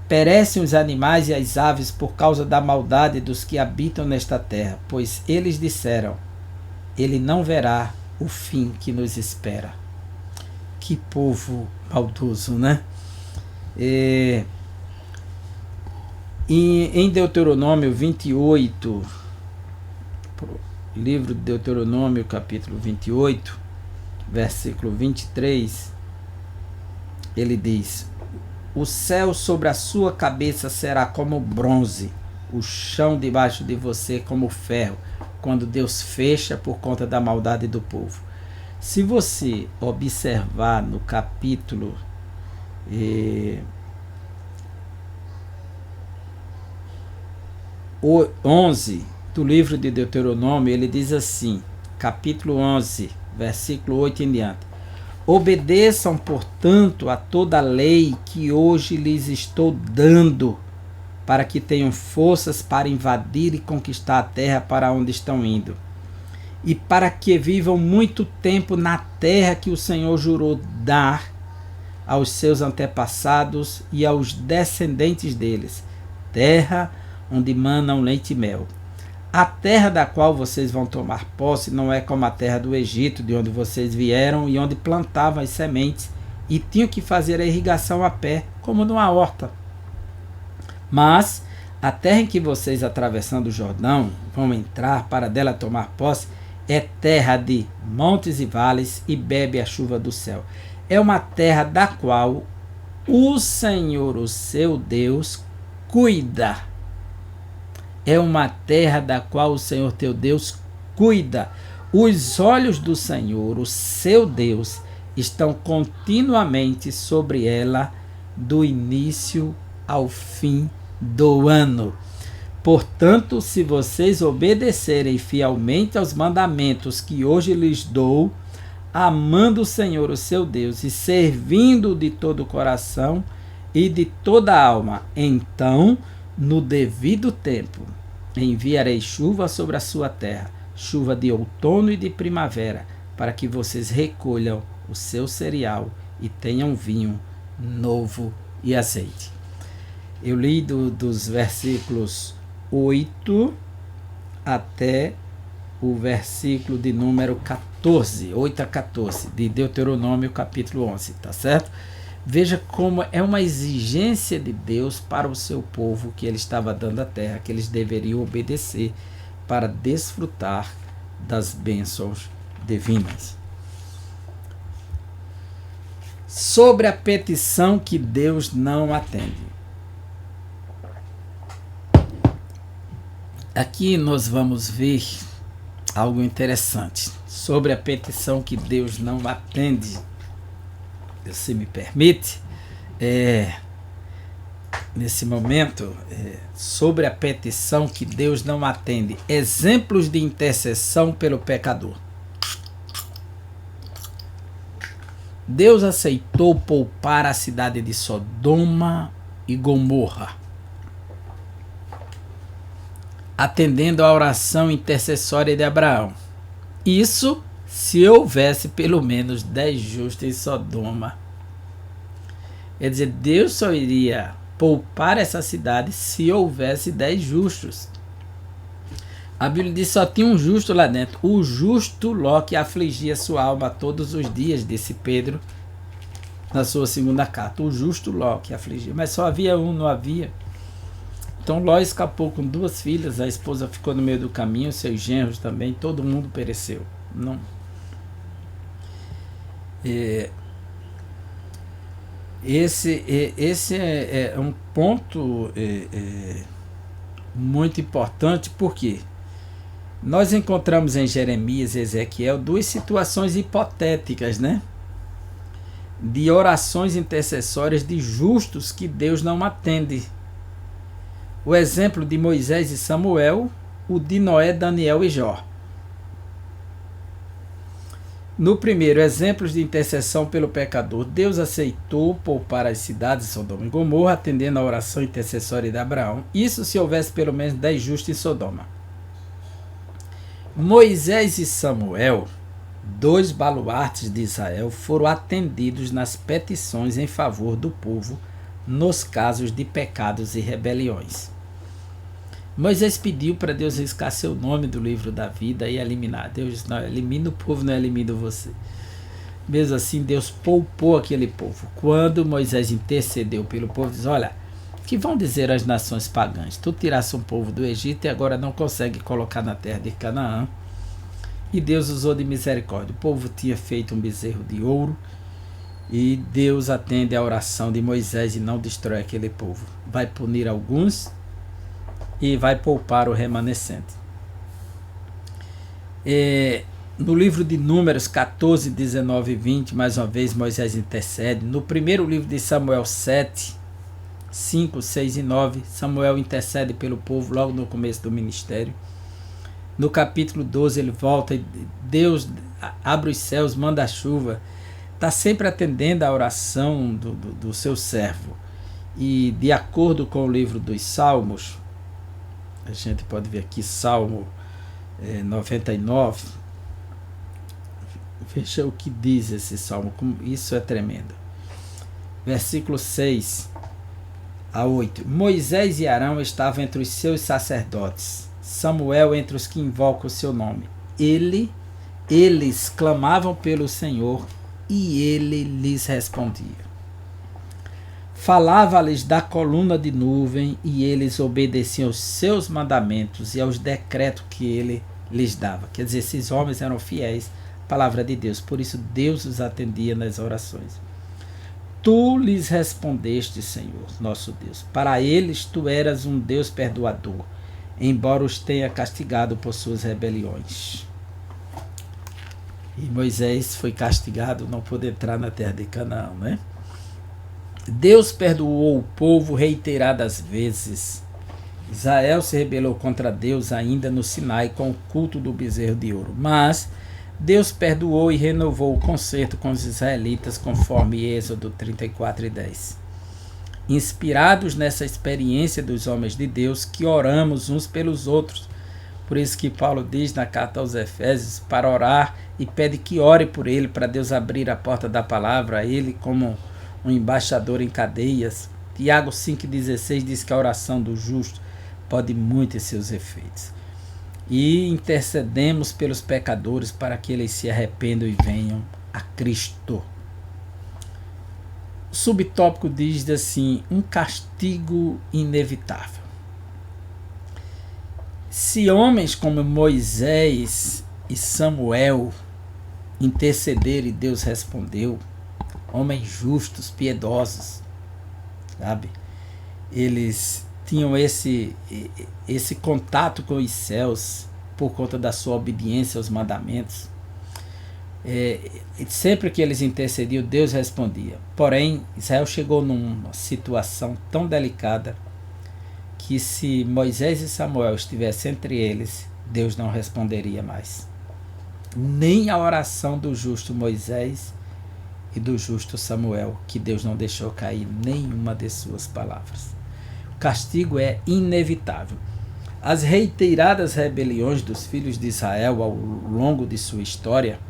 Perecem os animais e as aves por causa da maldade dos que habitam nesta terra, pois eles disseram: ele não verá o fim que nos espera. Que povo maldoso, né? Em Deuteronômio 28, livro de Deuteronômio, capítulo 28, versículo 23, ele diz: o céu sobre a sua cabeça será como bronze, o chão debaixo de você como ferro, quando Deus fecha por conta da maldade do povo. Se você observar no capítulo 11 do livro de Deuteronômio, ele diz assim, capítulo 11, versículo 8 em diante: obedeçam, portanto, a toda a lei que hoje lhes estou dando, para que tenham forças para invadir e conquistar a terra para onde estão indo, e para que vivam muito tempo na terra que o Senhor jurou dar aos seus antepassados e aos descendentes deles, terra onde manam leite e mel. A terra da qual vocês vão tomar posse não é como a terra do Egito, de onde vocês vieram e onde plantavam as sementes e tinham que fazer a irrigação a pé, como numa horta. Mas a terra em que vocês, atravessando o Jordão, vão entrar para dela tomar posse, é terra de montes e vales e bebe a chuva do céu. É uma terra da qual o Senhor, o seu Deus, cuida. É uma terra da qual o Senhor teu Deus cuida. Os olhos do Senhor, o seu Deus, estão continuamente sobre ela, do início ao fim do ano. Portanto, se vocês obedecerem fielmente aos mandamentos que hoje lhes dou, amando o Senhor, o seu Deus, e servindo de todo o coração e de toda a alma, então, no devido tempo, enviarei chuva sobre a sua terra, chuva de outono e de primavera, para que vocês recolham o seu cereal e tenham vinho novo e azeite. Eu li dos versículos 8 até o versículo de número 14, 8 a 14, de Deuteronômio capítulo 11, tá certo? Veja como é uma exigência de Deus para o seu povo que ele estava dando a terra, que eles deveriam obedecer para desfrutar das bênçãos divinas. Sobre a petição que Deus não atende. Aqui nós vamos ver algo interessante sobre a petição que Deus não atende. Se me permite, nesse momento, sobre a petição que Deus não atende, exemplos de intercessão pelo pecador. Deus aceitou poupar a cidade de Sodoma e Gomorra, atendendo à oração intercessória de Abraão. Isso se houvesse pelo menos 10 justos em Sodoma. Quer dizer, Deus só iria poupar essa cidade se houvesse 10 justos. A Bíblia diz que só tinha um justo lá dentro. O justo Ló que afligia sua alma todos os dias, disse Pedro na sua segunda carta. O justo Ló que afligia. Mas só havia um, não havia. Então Ló escapou com 2 filhas, a esposa ficou no meio do caminho, seus genros também, todo mundo pereceu. Não. Esse é um ponto muito importante, porque nós encontramos em Jeremias e Ezequiel 2 situações hipotéticas, né? De orações intercessórias de justos que Deus não atende. O exemplo de Moisés e Samuel, o de Noé, Daniel e Jó. No primeiro, exemplos de intercessão pelo pecador, Deus aceitou poupar as cidades de Sodoma e Gomorra, atendendo a oração intercessória de Abraão. Isso se houvesse pelo menos 10 justos em Sodoma. Moisés e Samuel, 2 baluartes de Israel, foram atendidos nas petições em favor do povo, nos casos de pecados e rebeliões. Moisés pediu para Deus riscar seu nome do livro da vida e eliminar. Deus disse, não, elimina o povo, não elimina você. Mesmo assim, Deus poupou aquele povo. Quando Moisés intercedeu pelo povo, diz, olha, que vão dizer as nações pagãs? Tu tiraste um povo do Egito e agora não consegue colocar na terra de Canaã. E Deus usou de misericórdia. O povo tinha feito um bezerro de ouro e Deus atende a oração de Moisés e não destrói aquele povo. Vai punir alguns e vai poupar o remanescente. No livro de Números 14, 19 e 20, mais uma vez Moisés intercede. No primeiro livro de Samuel 7, 5, 6 e 9, Samuel intercede pelo povo logo no começo do ministério. No capítulo 12 ele volta e Deus abre os céus, manda a chuva. Está sempre atendendo a oração do seu servo. E de acordo com o livro dos Salmos, a gente pode ver aqui Salmo 99. Veja o que diz esse salmo, como isso é tremendo. Versículo 6 a 8. Moisés e Arão estavam entre os seus sacerdotes, Samuel entre os que invocam o seu nome. Eles clamavam pelo Senhor e ele lhes respondia. Falava-lhes da coluna de nuvem e eles obedeciam aos seus mandamentos e aos decretos que ele lhes dava. Quer dizer, esses homens eram fiéis à palavra de Deus, por isso Deus os atendia nas orações. Tu lhes respondeste, Senhor, nosso Deus. Para eles tu eras um Deus perdoador, embora os tenha castigado por suas rebeliões. E Moisés foi castigado, não pôde entrar na terra de Canaã, né? Deus perdoou o povo reiteradas vezes. Israel se rebelou contra Deus ainda no Sinai com o culto do bezerro de ouro. Mas Deus perdoou e renovou o concerto com os israelitas, conforme Êxodo 34 e 10. Inspirados nessa experiência dos homens de Deus, que oramos uns pelos outros, Por isso que Paulo diz na carta aos Efésios para orar e pede que ore por ele, para Deus abrir a porta da palavra a ele como um embaixador em cadeias. Tiago 5,16 diz que a oração do justo pode muito em seus efeitos. E intercedemos pelos pecadores para que eles se arrependam e venham a Cristo. O subtópico diz assim: um castigo inevitável. Se homens como Moisés e Samuel intercederem, Deus respondeu, homens justos, piedosos, sabe? Eles tinham esse contato com os céus por conta da sua obediência aos mandamentos. Sempre que eles intercediam, Deus respondia. Porém, Israel chegou numa situação tão delicada que se Moisés e Samuel estivessem entre eles, Deus não responderia mais. Nem a oração do justo Moisés e do justo Samuel, que Deus não deixou cair nenhuma de suas palavras. O castigo é inevitável. As reiteradas rebeliões dos filhos de Israel ao longo de sua história,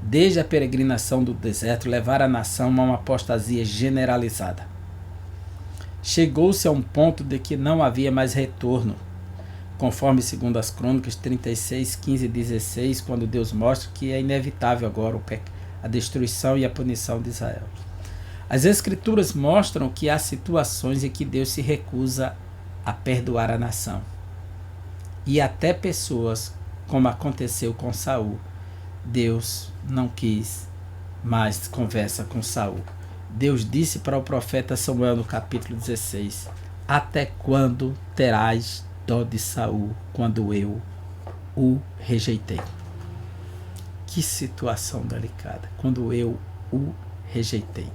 desde a peregrinação do deserto, levaram a nação a uma apostasia generalizada. Chegou-se a um ponto de que não havia mais retorno, conforme segundo as Crônicas 36, 15 e 16, quando Deus mostra que é inevitável agora a destruição e a punição de Israel. As Escrituras mostram que há situações em que Deus se recusa a perdoar a nação. E até pessoas, como aconteceu com Saul, Deus não quis mais conversa com Saul. Deus disse para o profeta Samuel no capítulo 16: até quando terás dó de Saul, quando eu o rejeitei? Que situação delicada, quando eu o rejeitei.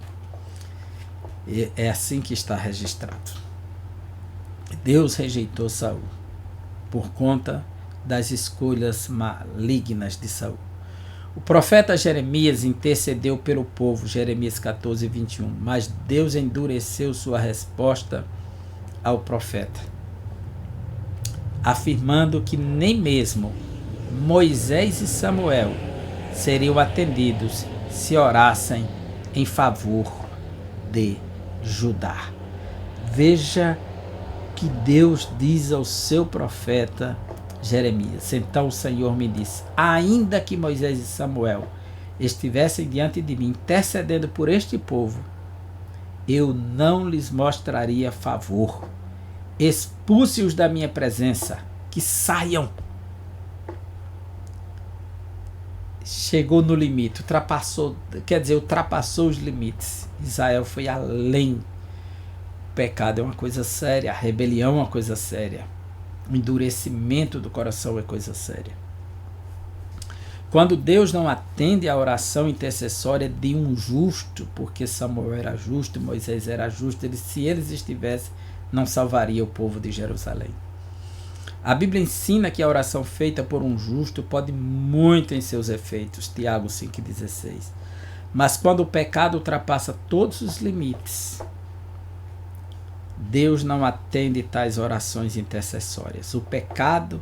É assim que está registrado. Deus rejeitou Saul por conta das escolhas malignas de Saul. O profeta Jeremias intercedeu pelo povo, Jeremias 14, 21, mas Deus endureceu sua resposta ao profeta, afirmando que nem mesmo Moisés e Samuel seriam atendidos se orassem em favor de Judá. Veja que Deus diz ao seu profeta Jeremias: então o Senhor me disse, ainda que Moisés e Samuel estivessem diante de mim intercedendo por este povo, eu não lhes mostraria favor. Expulse-os da minha presença, que saiam. Chegou no limite, ultrapassou os limites. Israel foi além. O pecado é uma coisa séria, a rebelião é uma coisa séria. O endurecimento do coração é coisa séria. Quando Deus não atende à oração intercessória de um justo, porque Samuel era justo, Moisés era justo, se eles estivessem, não salvaria o povo de Jerusalém. A Bíblia ensina que a oração feita por um justo pode muito em seus efeitos, Tiago 5,16. Mas quando o pecado ultrapassa todos os limites, Deus não atende tais orações intercessórias. O pecado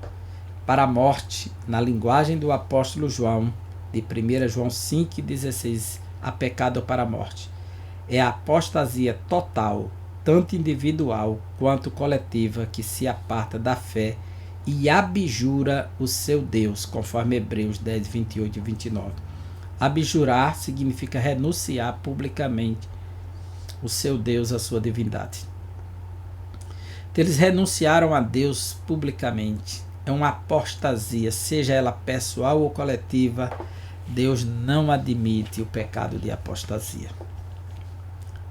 para a morte, na linguagem do apóstolo João, de 1 João 5,16, há pecado para a morte. É a apostasia total, tanto individual quanto coletiva, que se aparta da fé e abjura o seu Deus, conforme Hebreus 10, 28 e 29. Abjurar significa renunciar publicamente o seu Deus, a sua divindade. Eles renunciaram a Deus publicamente. É uma apostasia, seja ela pessoal ou coletiva. Deus não admite o pecado de apostasia.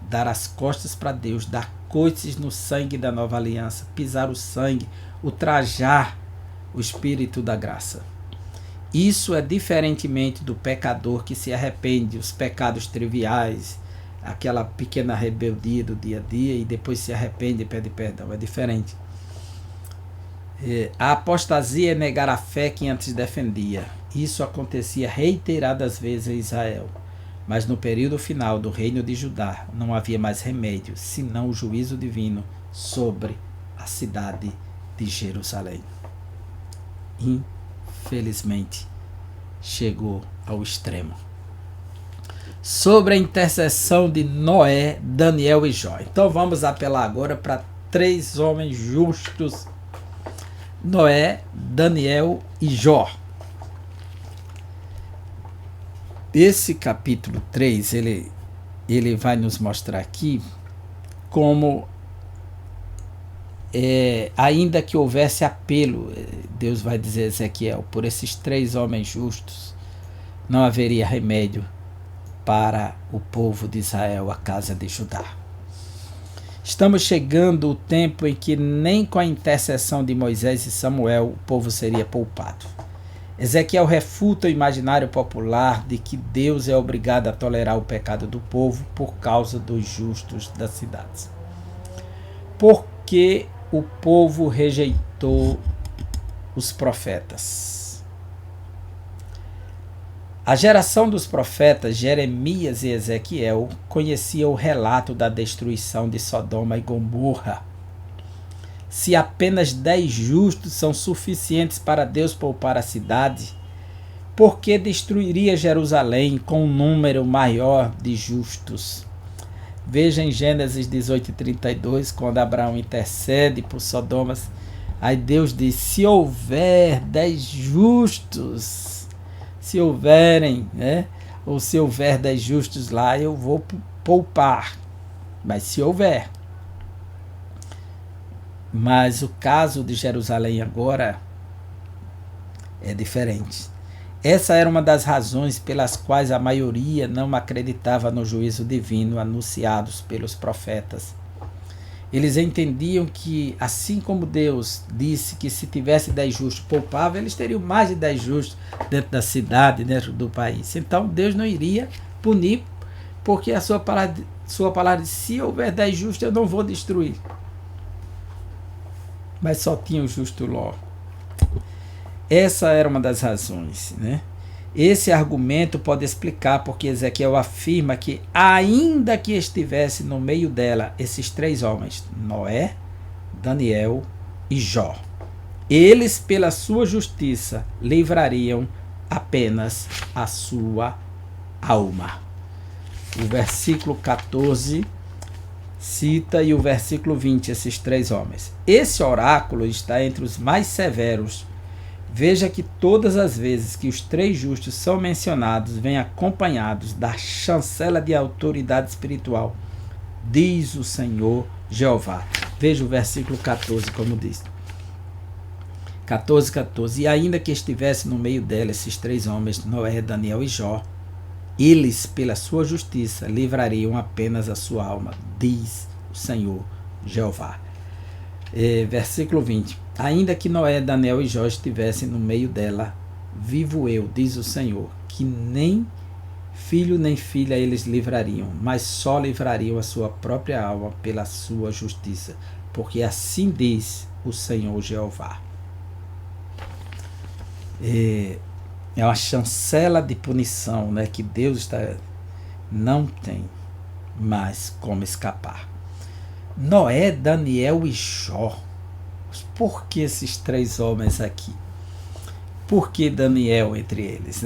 Dar as costas para Deus, dar coices no sangue da nova aliança, pisar o sangue, ultrajar o Espírito da graça. Isso é diferentemente do pecador que se arrepende, os pecados triviais, aquela pequena rebeldia do dia a dia e depois se arrepende e pede perdão. É diferente. A apostasia é negar a fé que antes defendia. Isso acontecia reiteradas vezes em Israel. Mas no período final do reino de Judá não havia mais remédio, senão o juízo divino sobre a cidade de Jerusalém. Infelizmente, chegou ao extremo. Sobre a intercessão de Noé, Daniel e Jó. Então vamos apelar agora para 3 homens justos: Noé, Daniel e Jó. Esse capítulo 3, ele vai nos mostrar aqui como, ainda que houvesse apelo, Deus vai dizer a Ezequiel, por esses 3 homens justos, não haveria remédio para o povo de Israel, a casa de Judá. Estamos chegando ao tempo em que nem com a intercessão de Moisés e Samuel o povo seria poupado. Ezequiel refuta o imaginário popular de que Deus é obrigado a tolerar o pecado do povo por causa dos justos das cidades. Porque o povo rejeitou os profetas. A geração dos profetas Jeremias e Ezequiel conhecia o relato da destruição de Sodoma e Gomorra. Se apenas 10 justos são suficientes para Deus poupar a cidade, por que destruiria Jerusalém com um número maior de justos? Veja em Gênesis 18:32, quando Abraão intercede por Sodoma, aí Deus diz: se houver 10 justos, se houverem, ou se houver 10 justos lá, eu vou poupar. Mas se houver. Mas o caso de Jerusalém agora é diferente. Essa era uma das razões pelas quais a maioria não acreditava no juízo divino anunciados pelos profetas. Eles entendiam que, assim como Deus disse que se tivesse 10 justos poupava, eles teriam mais de 10 justos dentro da cidade, dentro do país. Então Deus não iria punir, porque a sua palavra diz: se houver 10 justos, eu não vou destruir. Mas só tinha o justo Ló. Essa era uma das razões, Esse argumento pode explicar porque Ezequiel afirma que, ainda que estivesse no meio dela esses 3 homens, Noé, Daniel e Jó, eles, pela sua justiça, livrariam apenas a sua alma. O versículo 14 cita, e o versículo 20, esses 3 homens. Esse oráculo está entre os mais severos. Veja que todas as vezes que os 3 justos são mencionados, vêm acompanhados da chancela de autoridade espiritual. Diz o Senhor Jeová. Veja o versículo 14, como diz. 14. E ainda que estivesse no meio dela esses 3 homens, Noé, Daniel e Jó, eles, pela sua justiça, livrariam apenas a sua alma, diz o Senhor Jeová. Versículo 20. Ainda que Noé, Daniel e Jó estivessem no meio dela, vivo eu, diz o Senhor, que nem filho nem filha eles livrariam, mas só livrariam a sua própria alma pela sua justiça, porque assim diz o Senhor Jeová. É uma chancela de punição, que Deus não tem mais como escapar. Noé, Daniel e Jó. Por que esses 3 homens aqui? Por que Daniel entre eles,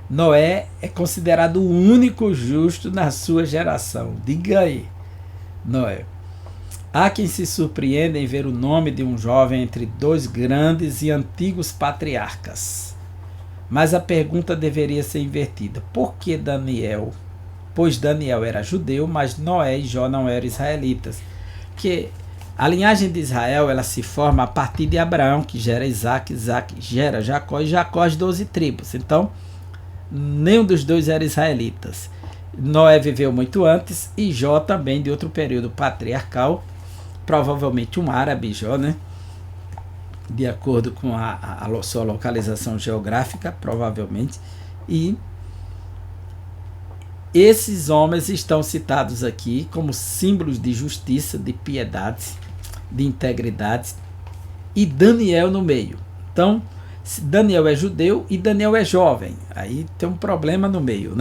Noé é considerado o único justo na sua geração. Diga aí, Noé. Há quem se surpreenda em ver o nome de um jovem entre 2 grandes e antigos patriarcas. Mas a pergunta deveria ser invertida. Por que Daniel? Pois Daniel era judeu, mas Noé e Jó não eram israelitas. Que a linhagem de Israel, ela se forma a partir de Abraão, que gera Isaac, Isaac gera Jacó, e Jacó as 12 tribos. Então, nenhum dos 2 era israelitas. Noé viveu muito antes, e Jó também de outro período patriarcal, provavelmente um árabe, Jó, de acordo com a sua localização geográfica, provavelmente. E esses homens estão citados aqui como símbolos de justiça, de piedade, de integridade, e Daniel no meio. Então, Daniel é judeu e Daniel é jovem. Aí tem um problema no meio,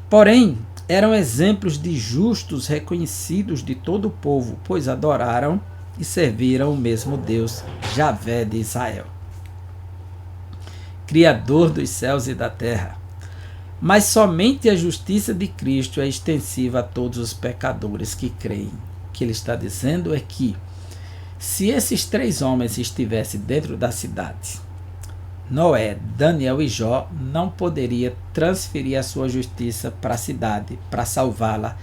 Porém, eram exemplos de justos reconhecidos de todo o povo, pois adoraram e serviram o mesmo Deus, Javé de Israel, Criador dos céus e da terra. Mas somente a justiça de Cristo é extensiva a todos os pecadores que creem. O que ele está dizendo é que, se esses 3 homens estivessem dentro da cidade, Noé, Daniel e Jó não poderia transferir a sua justiça para a cidade, para salvá-la,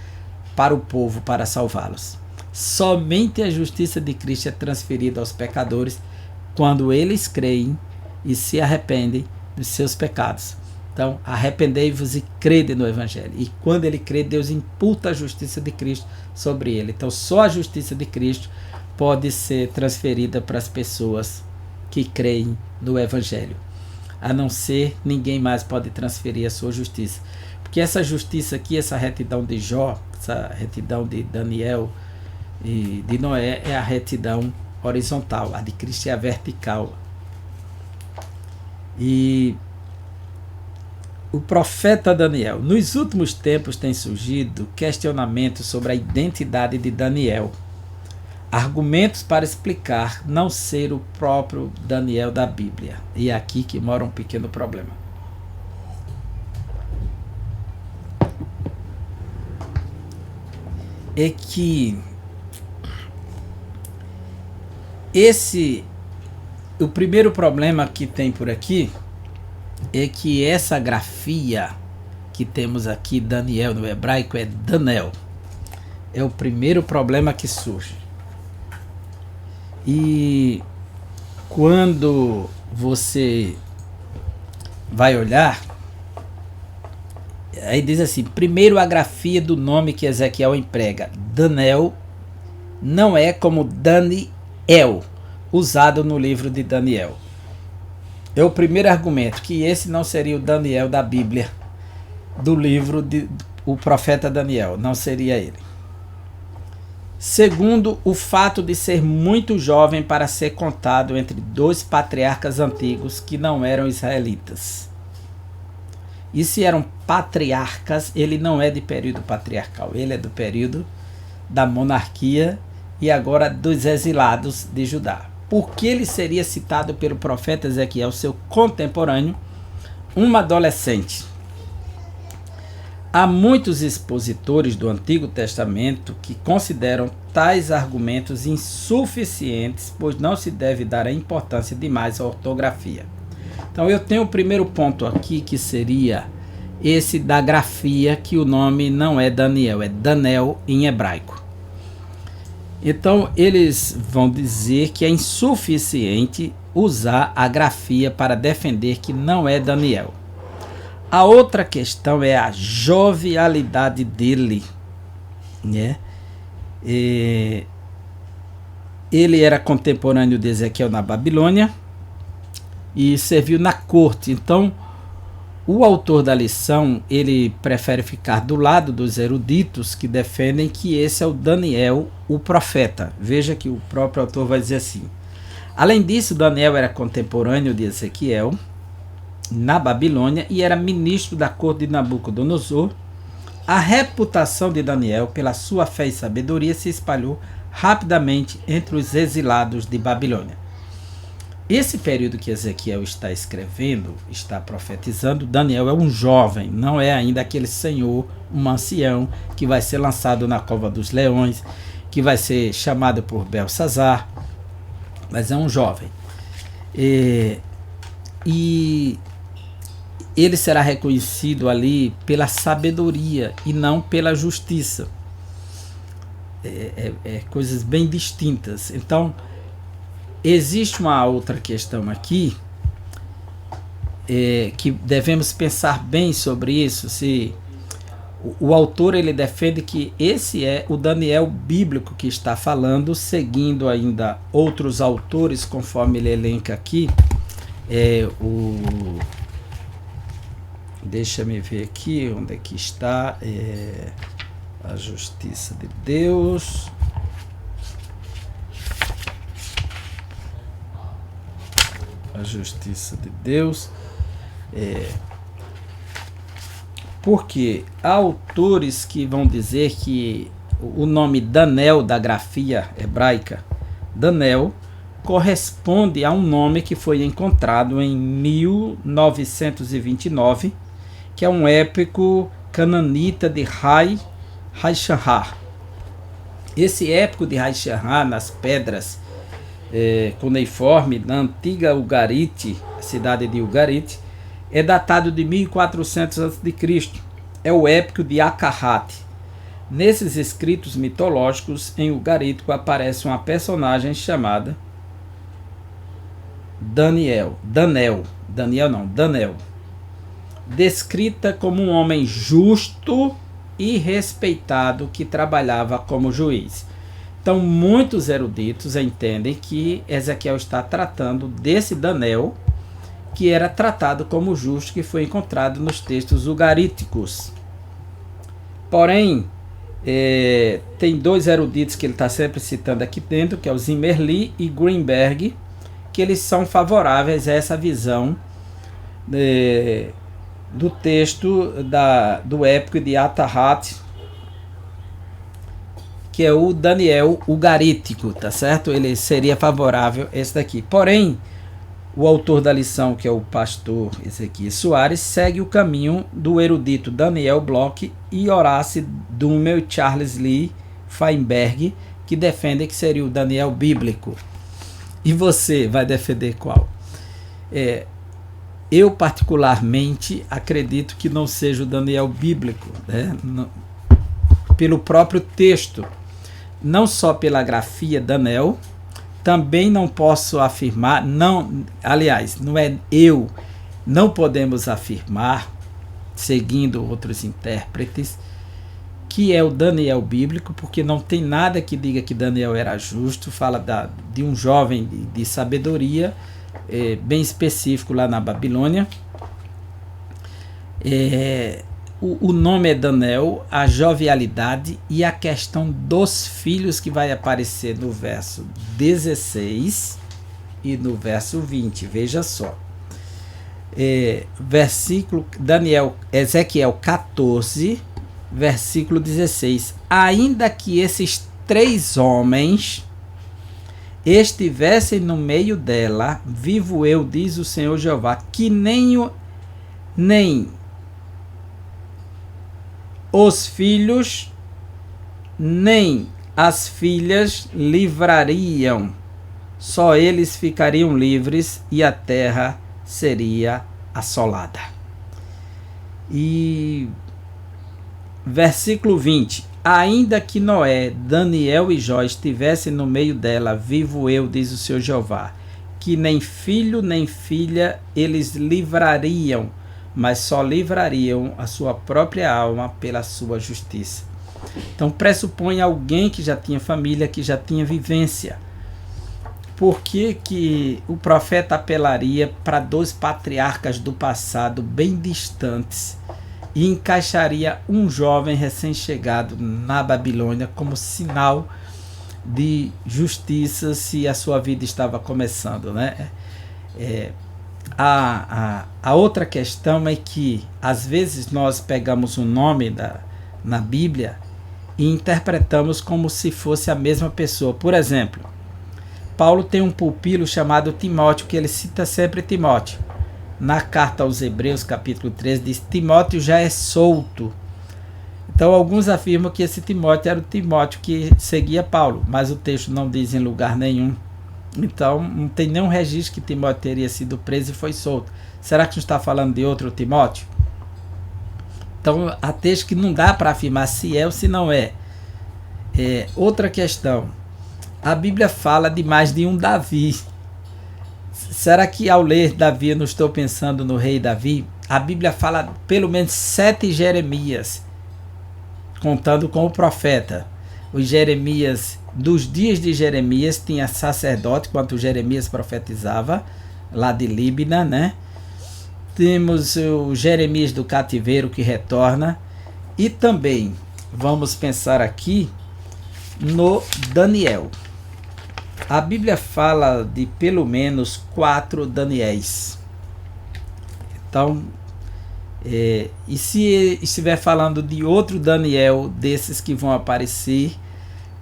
para o povo, para salvá-los. Somente a justiça de Cristo é transferida aos pecadores quando eles creem e se arrependem dos seus pecados. Então, arrependei-vos e crede no Evangelho. E quando ele crê, Deus imputa a justiça de Cristo sobre ele. Então, só a justiça de Cristo pode ser transferida para as pessoas que creem no Evangelho. A não ser, ninguém mais pode transferir a sua justiça. Porque essa justiça aqui, essa retidão de Jó, essa retidão de Daniel e de Noé, é a retidão horizontal. A de Cristo é a vertical. E o profeta Daniel. Nos últimos tempos tem surgido questionamentos sobre a identidade de Daniel. Argumentos para explicar não ser o próprio Daniel da Bíblia. E é aqui que mora um pequeno problema. É que o primeiro problema que tem por aqui é que essa grafia que temos aqui, Daniel no hebraico, é Danel. É o primeiro problema que surge. E quando você vai olhar, aí diz assim, primeiro a grafia do nome que Ezequiel emprega. Danel não é como Daniel, usado no livro de Daniel. É o primeiro argumento, que esse não seria o Daniel da Bíblia, do livro o profeta Daniel, não seria ele. Segundo, o fato de ser muito jovem para ser contado entre 2 patriarcas antigos que não eram israelitas. E se eram patriarcas, ele não é de período patriarcal, ele é do período da monarquia e agora dos exilados de Judá. Por que ele seria citado pelo profeta Ezequiel, seu contemporâneo, um adolescente? Há muitos expositores do Antigo Testamento que consideram tais argumentos insuficientes, pois não se deve dar a importância demais à ortografia. Então eu tenho o primeiro ponto aqui, que seria esse da grafia, que o nome não é Daniel, é Danel em hebraico. Então eles vão dizer que é insuficiente usar a grafia para defender que não é Daniel. A outra questão é a jovialidade dele, né? Ele era contemporâneo de Ezequiel na Babilônia e serviu na corte. Então, o autor da lição, ele prefere ficar do lado dos eruditos que defendem que esse é o Daniel, o profeta. Veja que o próprio autor vai dizer assim. Além disso, Daniel era contemporâneo de Ezequiel na Babilônia e era ministro da corte de Nabucodonosor. A reputação de Daniel pela sua fé e sabedoria se espalhou rapidamente entre os exilados de Babilônia. Esse período que Ezequiel está escrevendo, está profetizando, Daniel é um jovem, não é ainda aquele senhor, um ancião, que vai ser lançado na cova dos leões, que vai ser chamado por Belsazar, mas é um jovem. E ele será reconhecido ali pela sabedoria e não pela justiça. Coisas bem distintas. Então, existe uma outra questão aqui, que devemos pensar bem sobre isso. Se o autor ele defende que esse é o Daniel bíblico que está falando, seguindo ainda outros autores, conforme ele elenca aqui, deixa-me ver aqui onde é que está a justiça de Deus. A justiça de Deus. Porque há autores que vão dizer que o nome Danel da grafia hebraica Daniel, corresponde a um nome que foi encontrado em 1929, que é um épico cananita de Hai-Shanhar. Esse épico de Hai-Shanhar, nas pedras cuneiforme da antiga Ugarit, a cidade de Ugarit, é datado de 1400 a.C. É o épico de Akahat. Nesses escritos mitológicos, em Ugarítico aparece uma personagem chamada Danel, descrita como um homem justo e respeitado que trabalhava como juiz. Então, muitos eruditos entendem que Ezequiel está tratando desse Danel, que era tratado como justo, que foi encontrado nos textos ugaríticos. Porém, tem dois eruditos que ele está sempre citando aqui dentro, que é o Zimmerli e Greenberg, que eles são favoráveis a essa visão do texto do épico de Atahat, que é o Daniel Ugarítico, tá certo? Ele seria favorável a esse daqui. Porém, o autor da lição, que é o pastor Ezequiel Soares, segue o caminho do erudito Daniel Bloch e Horace Dummel e Charles Lee Feinberg, que defendem que seria o Daniel bíblico. E você vai defender qual? Eu, particularmente, acredito que não seja o Daniel bíblico, né? Pelo próprio texto, não só pela grafia Daniel, também não posso afirmar, não podemos afirmar, seguindo outros intérpretes, que é o Daniel bíblico, porque não tem nada que diga que Daniel era justo. Fala de um jovem de sabedoria, bem específico lá na Babilônia. O nome é Daniel, a jovialidade e a questão dos filhos, que vai aparecer no verso 16 e no verso 20. Veja só. Versículo Ezequiel 14, versículo 16. Ainda que esses 3 homens estivessem no meio dela, vivo eu, diz o Senhor Jeová, que nem os filhos nem as filhas livrariam, só eles ficariam livres e a terra seria assolada. E versículo 20: ainda que Noé, Daniel e Jó estivessem no meio dela, vivo eu, diz o Senhor Jeová, que nem filho nem filha eles livrariam, mas só livrariam a sua própria alma pela sua justiça. Então pressupõe alguém que já tinha família, que já tinha vivência. Por que o profeta apelaria para 2 patriarcas do passado bem distantes e encaixaria um jovem recém-chegado na Babilônia como sinal de justiça se a sua vida estava começando, né? A outra questão é que, às vezes, nós pegamos o nome na Bíblia e interpretamos como se fosse a mesma pessoa. Por exemplo, Paulo tem um pupilo chamado Timóteo, que ele cita sempre Timóteo. Na carta aos Hebreus, capítulo 13, diz: Timóteo já é solto. Então, alguns afirmam que esse Timóteo era o Timóteo que seguia Paulo, mas o texto não diz em lugar nenhum. Então, não tem nenhum registro que Timóteo teria sido preso e foi solto. Será que a gente está falando de outro Timóteo? Então, há texto que não dá para afirmar se é ou se não é. Outra questão. A Bíblia fala de mais de um Davi. Será que ao ler Davi eu não estou pensando no rei Davi? A Bíblia fala pelo menos 7 Jeremias, contando com o profeta. Os Jeremias, dos dias de Jeremias, tinha sacerdote, enquanto Jeremias profetizava, lá de Líbina, né? Temos o Jeremias do cativeiro que retorna. E também vamos pensar aqui no Daniel. A Bíblia fala de pelo menos 4 Daniéis. Então, e se estiver falando de outro Daniel desses que vão aparecer,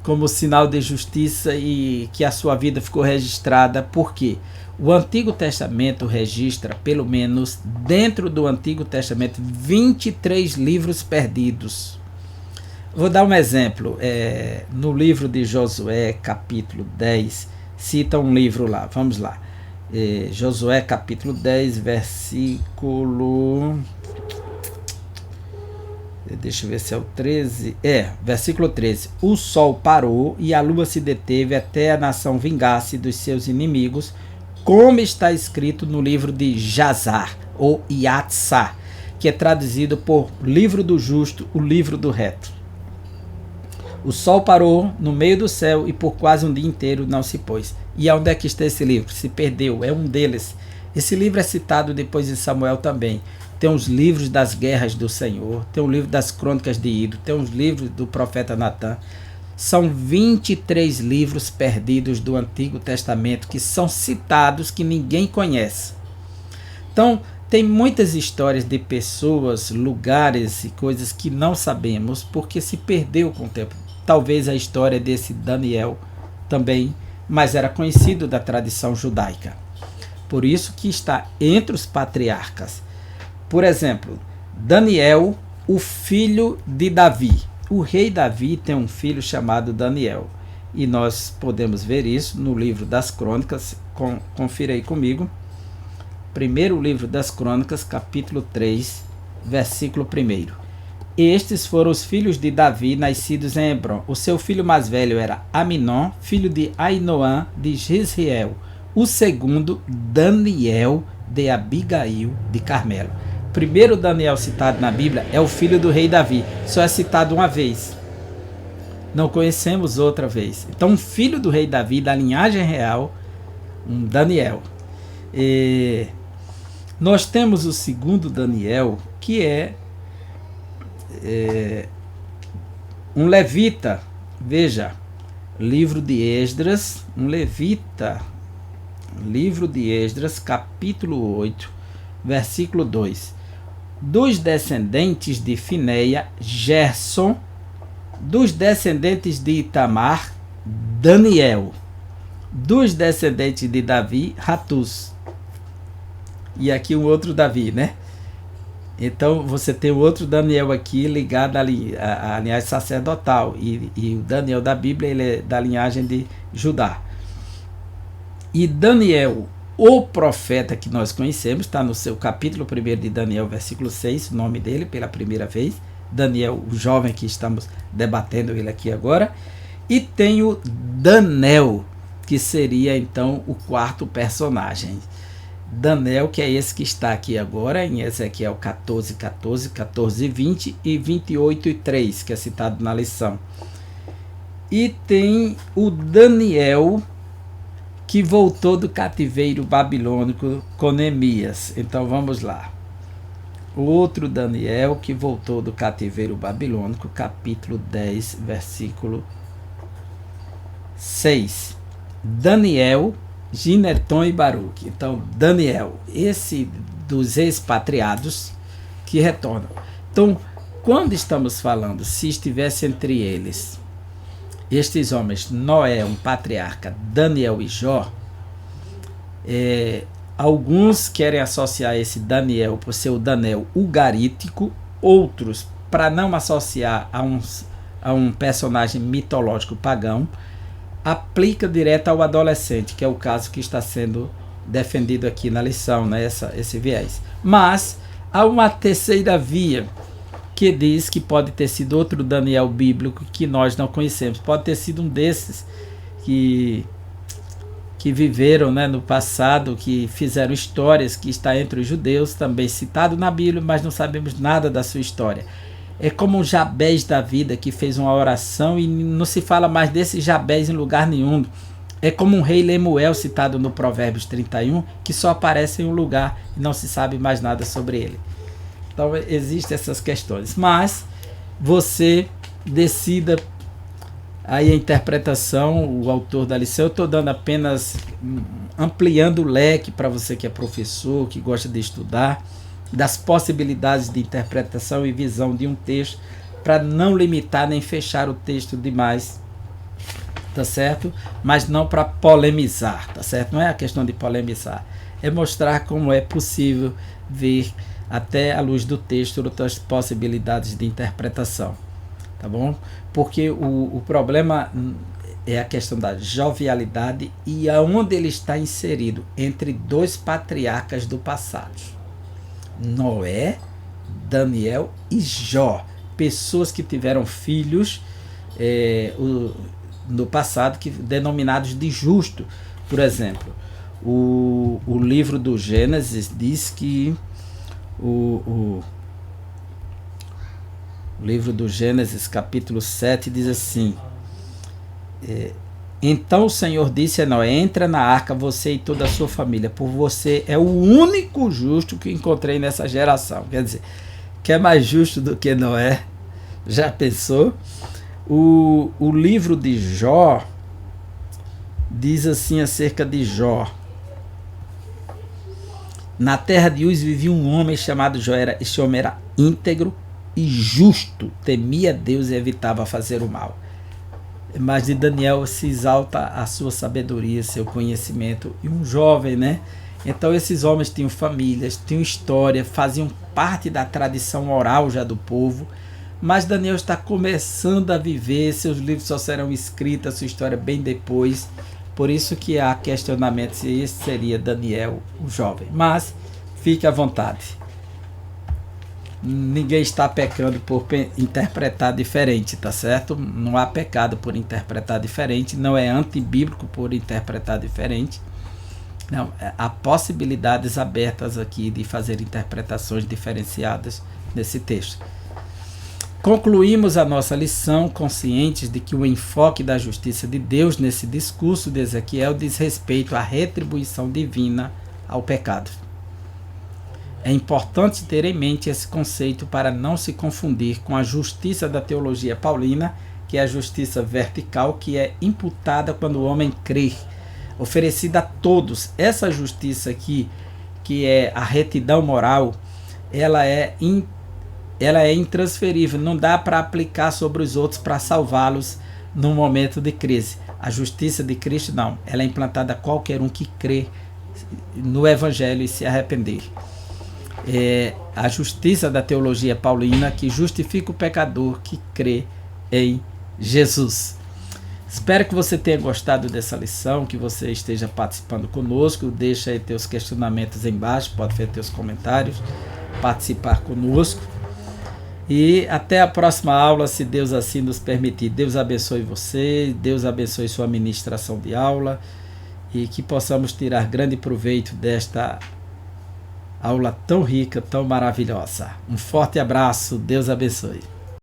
como sinal de justiça e que a sua vida ficou registrada. Por quê? O Antigo Testamento registra, pelo menos dentro do Antigo Testamento, 23 livros perdidos. Vou dar um exemplo. No livro de Josué, capítulo 10, cita um livro lá. Vamos lá. Josué, capítulo 10, versículo... Deixa eu ver se é o 13. Versículo 13. O sol parou e a lua se deteve até a nação vingar-se dos seus inimigos, como está escrito no livro de Jazar, ou Yatsar, que é traduzido por livro do justo, o livro do reto. O sol parou no meio do céu e por quase um dia inteiro não se pôs. E onde é que está esse livro? Se perdeu, é um deles. Esse livro é citado depois em Samuel também. Tem os livros das guerras do Senhor, tem o livro das crônicas de Ido, tem os livros do profeta Natan. São 23 livros perdidos do Antigo Testamento que são citados, que ninguém conhece. Então, tem muitas histórias de pessoas, lugares e coisas que não sabemos porque se perdeu com o tempo. Talvez a história desse Daniel também, mas era conhecido da tradição judaica. Por isso que está entre os patriarcas. Por exemplo, Daniel, o filho de Davi. O rei Davi tem um filho chamado Daniel. E nós podemos ver isso no livro das Crônicas. Confira aí comigo. Primeiro livro das Crônicas, capítulo 3, versículo 1. Estes foram os filhos de Davi, nascidos em Hebron. O seu filho mais velho era Aminon, filho de Ainoã, de Jezreel. O segundo, Daniel, de Abigail, de Carmelo. Primeiro Daniel citado na Bíblia é o filho do rei Davi. Só é citado uma vez. Não conhecemos outra vez. Então, um filho do rei Davi, da linhagem real, um Daniel. Nós temos o segundo Daniel, que é um levita. Veja, livro de Esdras, um levita. Livro de Esdras, capítulo 8, versículo 2. Dos descendentes de Fineia, Gerson. Dos descendentes de Itamar, Daniel. Dos descendentes de Davi, Ratus. E aqui um outro Davi, né? Então você tem o outro Daniel aqui ligado à linhagem sacerdotal. E o Daniel da Bíblia, ele é da linhagem de Judá. E Daniel, o profeta que nós conhecemos, está no seu capítulo 1 de Daniel, versículo 6, o nome dele pela primeira vez. Daniel, o jovem que estamos debatendo ele aqui agora. E tem o Danel, que seria então o quarto personagem. Danel, que é esse que está aqui agora, em Ezequiel 14, 14, 14 e 20 e 28 e 3, que é citado na lição. E tem o Daniel, que voltou do cativeiro babilônico com Neemias. Então vamos lá. O outro Daniel que voltou do cativeiro babilônico, capítulo 10, versículo 6. Daniel, Gineton e Baruque. Então, Daniel, esse dos expatriados que retornam. Então, quando estamos falando, se estivesse entre eles estes homens, Noé, um patriarca, Daniel e Jó, alguns querem associar esse Daniel por ser o Daniel ugarítico, outros, para não associar a um personagem mitológico pagão, aplica direto ao adolescente, que é o caso que está sendo defendido aqui na lição, né? Esse viés. Mas há uma terceira via, que diz que pode ter sido outro Daniel bíblico que nós não conhecemos. Pode ter sido um desses que viveram, né, no passado, que fizeram histórias, que está entre os judeus, também citado na Bíblia, mas não sabemos nada da sua história. É como um Jabés da vida, que fez uma oração e não se fala mais desse Jabés em lugar nenhum. É como um rei Lemuel, citado no Provérbios 31, que só aparece em um lugar e não se sabe mais nada sobre ele. Então existem essas questões, mas você decida aí a interpretação, o autor da lição. Eu estou dando apenas, ampliando o leque para você que é professor, que gosta de estudar, das possibilidades de interpretação e visão de um texto, para não limitar nem fechar o texto demais tá certo? Mas não para polemizar, tá certo? Não é a questão de polemizar, é mostrar como é possível ver até à luz do texto outras possibilidades de interpretação, tá bom? Porque o problema é a questão da jovialidade e aonde ele está inserido entre dois patriarcas do passado, Noé, Daniel e Jó, pessoas que tiveram filhos no passado, que denominados de justo. Por exemplo, o livro do Gênesis diz que o livro do Gênesis, capítulo 7, diz assim: então o Senhor disse a Noé: entra na arca, você e toda a sua família, por você é o único justo que encontrei nessa geração. Quer dizer, que é mais justo do que Noé? Já pensou? O livro de Jó diz assim acerca de Jó: na terra de Uz vivia um homem chamado Jó. Esse homem era íntegro e justo, temia Deus e evitava fazer o mal. Mas de Daniel se exalta a sua sabedoria, seu conhecimento, e um jovem, né? Então esses homens tinham famílias, tinham história, faziam parte da tradição oral já do povo, mas Daniel está começando a viver, seus livros só serão escritos, sua história bem depois, por isso que há questionamento se esse seria Daniel, o jovem. Mas fique à vontade. Ninguém está pecando por interpretar diferente, tá certo? Não há pecado por interpretar diferente, não é antibíblico por interpretar diferente. Não, há possibilidades abertas aqui de fazer interpretações diferenciadas nesse texto. Concluímos a nossa lição conscientes de que o enfoque da justiça de Deus nesse discurso de Ezequiel diz respeito à retribuição divina ao pecado. É importante ter em mente esse conceito para não se confundir com a justiça da teologia paulina, que é a justiça vertical, que é imputada quando o homem crê, oferecida a todos. Essa justiça aqui, que é a retidão moral, ela é intransferível, não dá para aplicar sobre os outros para salvá-los num momento de crise. A justiça de Cristo não, ela é implantada a qualquer um que crê no Evangelho e se arrepender. É a justiça da teologia paulina que justifica o pecador que crê em Jesus. Espero que você tenha gostado dessa lição, que você esteja participando conosco. Deixa aí teus questionamentos embaixo, pode fazer teus comentários, participar conosco. E até a próxima aula, se Deus assim nos permitir. Deus abençoe você, Deus abençoe sua ministração de aula e que possamos tirar grande proveito desta aula tão rica, tão maravilhosa. Um forte abraço, Deus abençoe.